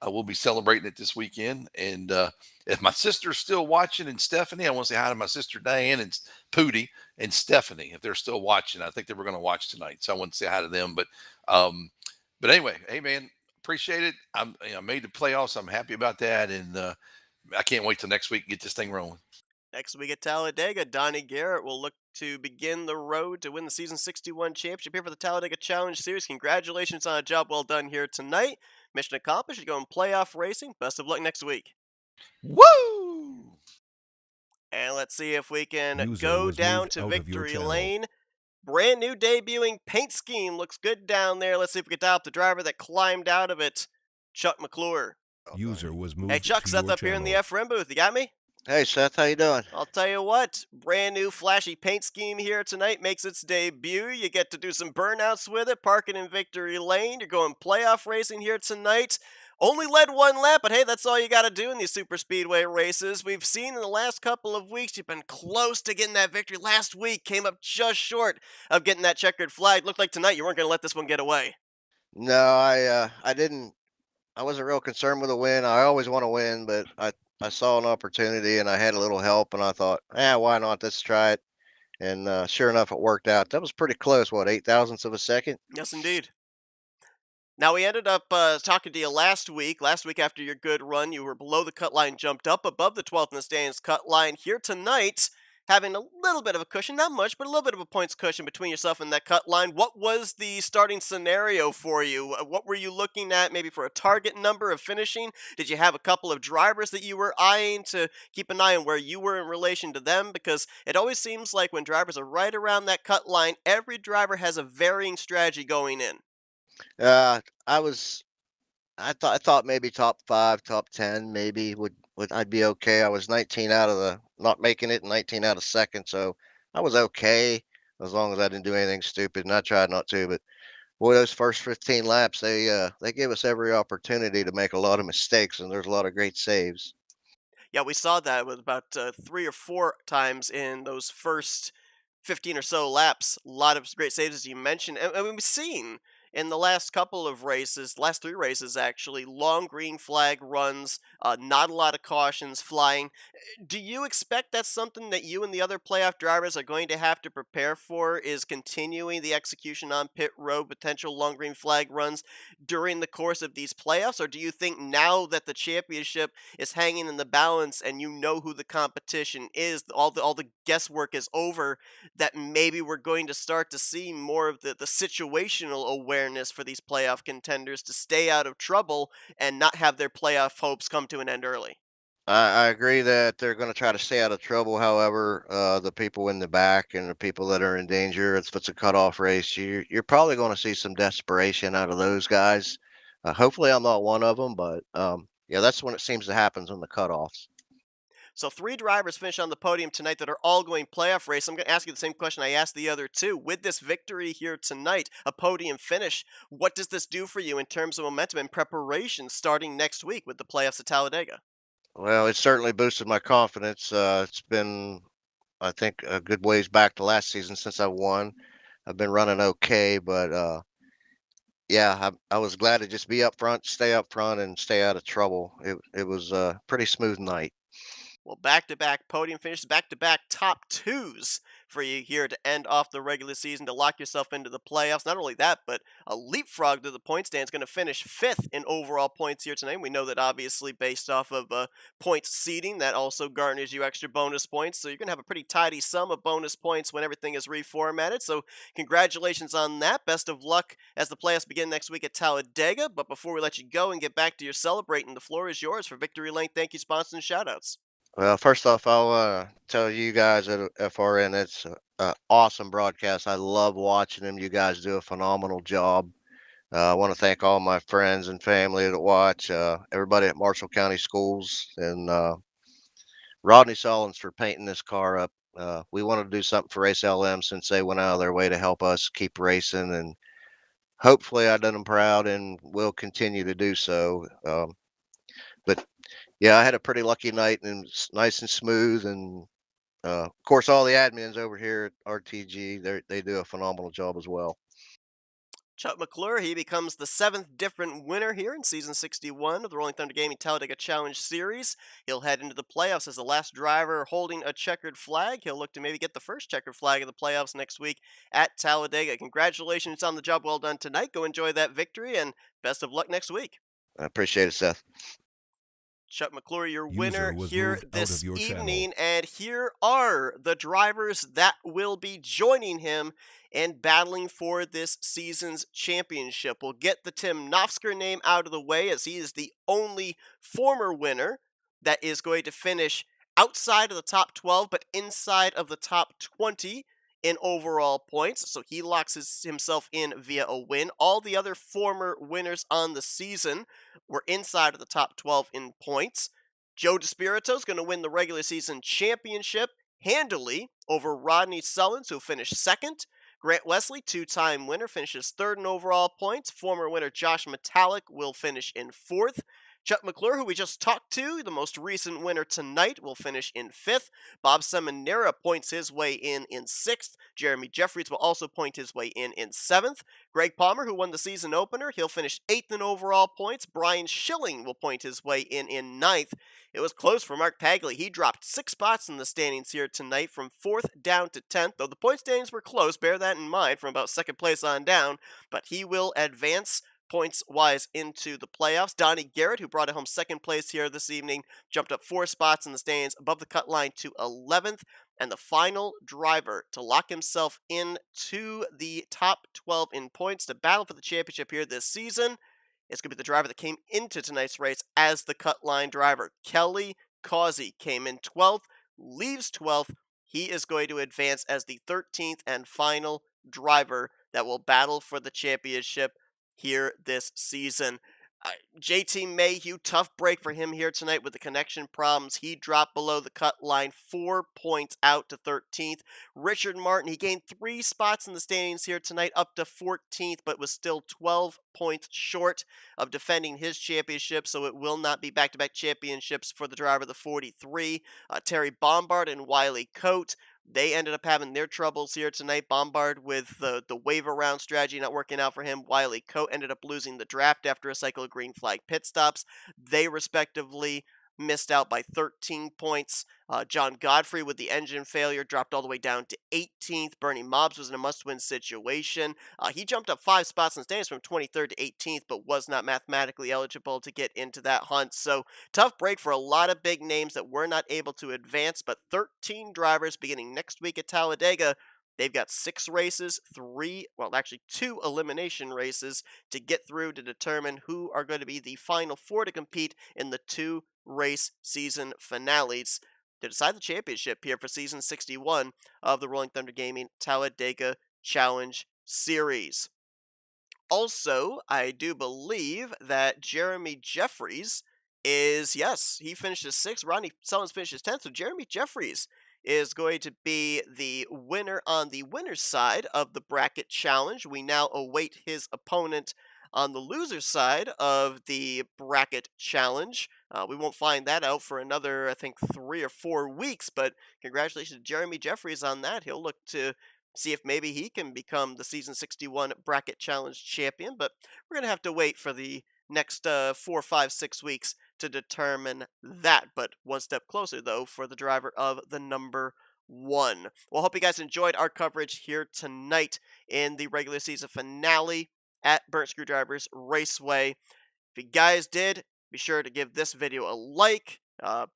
we'll be celebrating it this weekend. And if my sister's still watching, and Stephanie, I want to say hi to my sister Diane and Pootie and Stephanie if they're still watching. I think they were going to watch tonight, so I want to say hi to them. Um, but anyway, hey man, appreciate it. I made the playoffs. I'm happy about that, and I can't wait till next week and get this thing rolling. Next week at Talladega, Donnie Garrett will look to begin the road to win the Season 61 championship here for the Talladega Challenge Series. Congratulations on a job well done here tonight. Mission accomplished. You're going playoff racing. Best of luck next week. Woo! And let's see if we can User go was down moved to out of your victory channel. lane. Brand new debuting paint scheme. Looks good down there. Let's see if we can dial up the driver that climbed out of it, Chuck McClure. User was moved Hey, Chuck, to Seth your up here in the channel. FRM booth. You got me? Hey Seth, how you doing? I'll tell you what, brand new flashy paint scheme here tonight makes its debut. You get to do some burnouts with it, parking in victory lane. You're going playoff racing here tonight. Only led one lap, but hey, that's all you got to do in these super speedway races. We've seen in the last couple of weeks you've been close to getting that victory. Last week came up just short of getting that checkered flag. Looked like tonight you weren't going to let this one get away. No, I didn't. I wasn't real concerned with a win. I always want to win, but I saw an opportunity and I had a little help, and I thought, why not? Let's try it. And sure enough, it worked out. That was pretty close. What, 8 thousandths of a second? Yes, indeed. Now, we ended up talking to you last week. Last week, after your good run, you were below the cut line, jumped up above the 12th in the standings cut line. Here tonight, having a little bit of a cushion, not much, but a little bit of a points cushion between yourself and that cut line. What was the starting scenario for you? What were you looking at maybe for a target number of finishing? Did you have a couple of drivers that you were eyeing to keep an eye on where you were in relation to them? Because it always seems like when drivers are right around that cut line, every driver has a varying strategy going in. I was. I thought maybe top 5, top 10, maybe would I'd be okay. I was 19 out of the not making it, and 19 out of second, so I was okay as long as I didn't do anything stupid. And I tried not to, but boy, those first 15 laps, they gave us every opportunity to make a lot of mistakes, and there's a lot of great saves. Yeah, we saw that with about 3 or 4 times in those first 15 or so laps. A lot of great saves, as you mentioned. And we've seen in the last couple of races, last 3 races actually, long green flag runs, not a lot of cautions flying. Do you expect that's something that you and the other playoff drivers are going to have to prepare for, is continuing the execution on pit road, potential long green flag runs during the course of these playoffs? Or do you think now that the championship is hanging in the balance and you know who the competition is, all the guesswork is over, that maybe we're going to start to see more of the situational awareness for these playoff contenders to stay out of trouble and not have their playoff hopes come to an end early? I agree that they're going to try to stay out of trouble. However, the people in the back and the people that are in danger, if it's a cutoff race, you're probably going to see some desperation out of those guys. Hopefully, I'm not one of them, but yeah, that's when it seems to happen on the cutoffs. So 3 drivers finish on the podium tonight that are all going playoff race. I'm going to ask you the same question I asked the other 2. With this victory here tonight, a podium finish, what does this do for you in terms of momentum and preparation starting next week with the playoffs at Talladega? Well, it certainly boosted my confidence. It's been, I think, a good ways back to last season since I won. I've been running okay, but yeah, I was glad to just be up front, and stay out of trouble. It was a pretty smooth night. Well, back-to-back podium finishes, back-to-back top twos for you here to end off the regular season to lock yourself into the playoffs. Not only that, but a leapfrog to the point stand is going to finish 5th in overall points here tonight. We know that obviously based off of points seeding, that also garners you extra bonus points. So you're going to have a pretty tidy sum of bonus points when everything is reformatted. So congratulations on that. Best of luck as the playoffs begin next week at Talladega. But before we let you go and get back to your celebrating, the floor is yours for Victory Lane. Thank you, sponsors, and shoutouts. Well, first off, I'll tell you guys at FRN, it's an awesome broadcast. I love watching them. You guys do a phenomenal job. I want to thank all my friends and family that watch, everybody at Marshall County Schools, and Rodney Solins for painting this car up. We wanted to do something for Race LM since they went out of their way to help us keep racing, and hopefully I done them proud and will continue to do so. But yeah, I had a pretty lucky night, and it's nice and smooth. And of course, all the admins over here at RTG, they do a phenomenal job as well. Chuck McClure, he becomes the 7th different winner here in Season 61 of the Rolling Thunder Gaming Talladega Challenge Series. He'll head into the playoffs as the last driver holding a checkered flag. He'll look to maybe get the first checkered flag of the playoffs next week at Talladega. Congratulations on the job well done tonight. Go enjoy that victory, and best of luck next week. I appreciate it, Seth. Chuck McClure, your User winner was here moved out this of your evening, channel. and here are the drivers that will be joining him and battling for this season's championship. We'll get the Tim Nofsker name out of the way, as he is the only former winner that is going to finish outside of the top 12, but inside of the top 20 in overall points. So he locks himself in via a win. All the other former winners on the season were inside of the top 12 in points. Joe DeSpirito is going to win the regular season championship handily over Rodney Sullins, who finished second. Grant Wesley, two-time winner, finishes third in overall points. Former winner Josh Metallic will finish in fourth. Chuck McClure, who we just talked to, the most recent winner tonight, will finish in fifth. Bob Seminara points his way in sixth. Jeremy Jeffries will also point his way in seventh. Greg Palmer, who won the season opener, he'll finish eighth in overall points. Brian Schilling will point his way in ninth. It was close for Mark Pagley. He dropped 6 spots in the standings here tonight from 4th down to 10th, though the point standings were close, bear that in mind, from about 2nd place on down, but he will advance points-wise into the playoffs. Donnie Garrett, who brought it home 2nd place here this evening, jumped up 4 spots in the standings above the cut line to 11th, and the final driver to lock himself into the top 12 in points to battle for the championship here this season is going to be the driver that came into tonight's race as the cut line driver. Kelly Causey came in 12th, leaves 12th. He is going to advance as the 13th and final driver that will battle for the championship here this season. JT Mayhew, tough break for him here tonight with the connection problems. He dropped below the cut line, 4 points out to 13th. Richard Martin, he gained 3 spots in the standings here tonight, up to 14th, but was still 12 points short of defending his championship, so it will not be back-to-back championships for the driver of the 43. Terry Bombard and Wiley Coate, they ended up having their troubles here tonight. Bombard with the waiver round strategy not working out for him. Wiley Coate ended up losing the draft after a cycle of green flag pit stops. They respectively missed out by 13 points. John Godfrey with the engine failure dropped all the way down to 18th. Bernie Mobbs was in a must-win situation. He jumped up 5 spots in the standings from 23rd to 18th, but was not mathematically eligible to get into that hunt. So tough break for a lot of big names that were not able to advance, but 13 drivers beginning next week at Talladega. They've got 6 races, 2 elimination races to get through to determine who are going to be the final 4 to compete in the 2 race season finales to decide the championship here for season 61 of the Rolling Thunder Gaming Talladega Challenge Series. Also, I do believe that Jeremy Jeffries he finishes 6th. Ronnie Sullins finishes 10th. So Jeremy Jeffries is going to be the winner on the winner's side of the bracket challenge. We now await his opponent on the loser's side of the bracket challenge. We won't find that out for another, I think, 3 or 4 weeks, but congratulations to Jeremy Jeffries on that. He'll look to see if maybe he can become the Season 61 Bracket Challenge champion, but we're going to have to wait for the next 4, 5, 6 weeks to determine that. But one step closer, though, for the driver of the number 1. Well, hope you guys enjoyed our coverage here tonight in the regular season finale at Burnt Screwdrivers Raceway. If you guys did, be sure to give this video a like.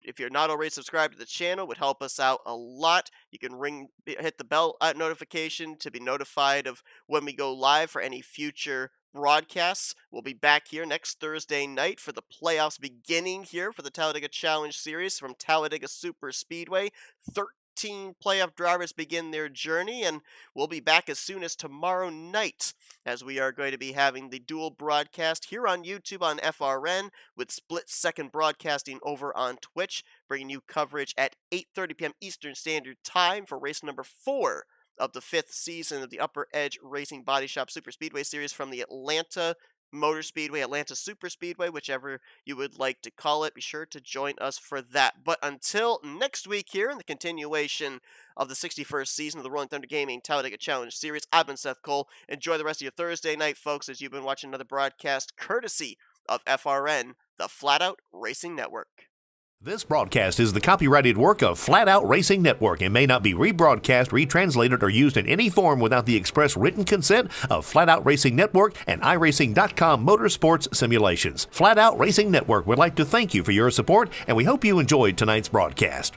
If you're not already subscribed to the channel, it would help us out a lot. You can hit the bell notification to be notified of when we go live for any future broadcasts. We'll be back here next Thursday night for the playoffs beginning here for the Talladega Challenge Series from Talladega Super Speedway. 13 playoff drivers begin their journey, and we'll be back as soon as tomorrow night as we are going to be having the dual broadcast here on YouTube on FRN with split-second broadcasting over on Twitch, bringing you coverage at 8:30 p.m. Eastern Standard Time for race number 4 of the 5th season of the Upper Edge Racing Body Shop Super Speedway Series from the Atlanta Motor Speedway, Atlanta Super Speedway, whichever you would like to call it. Be sure to join us for that. But until next week here in the continuation of the 61st season of the Rolling Thunder Gaming Talladega Challenge Series, I've been Seth Cole. Enjoy the rest of your Thursday night, folks, as you've been watching another broadcast courtesy of FRN, the Flatout Racing Network. This broadcast is the copyrighted work of Flatout Racing Network and may not be rebroadcast, retranslated, or used in any form without the express written consent of Flatout Racing Network and iRacing.com Motorsports Simulations. Flatout Racing Network would like to thank you for your support, and we hope you enjoyed tonight's broadcast.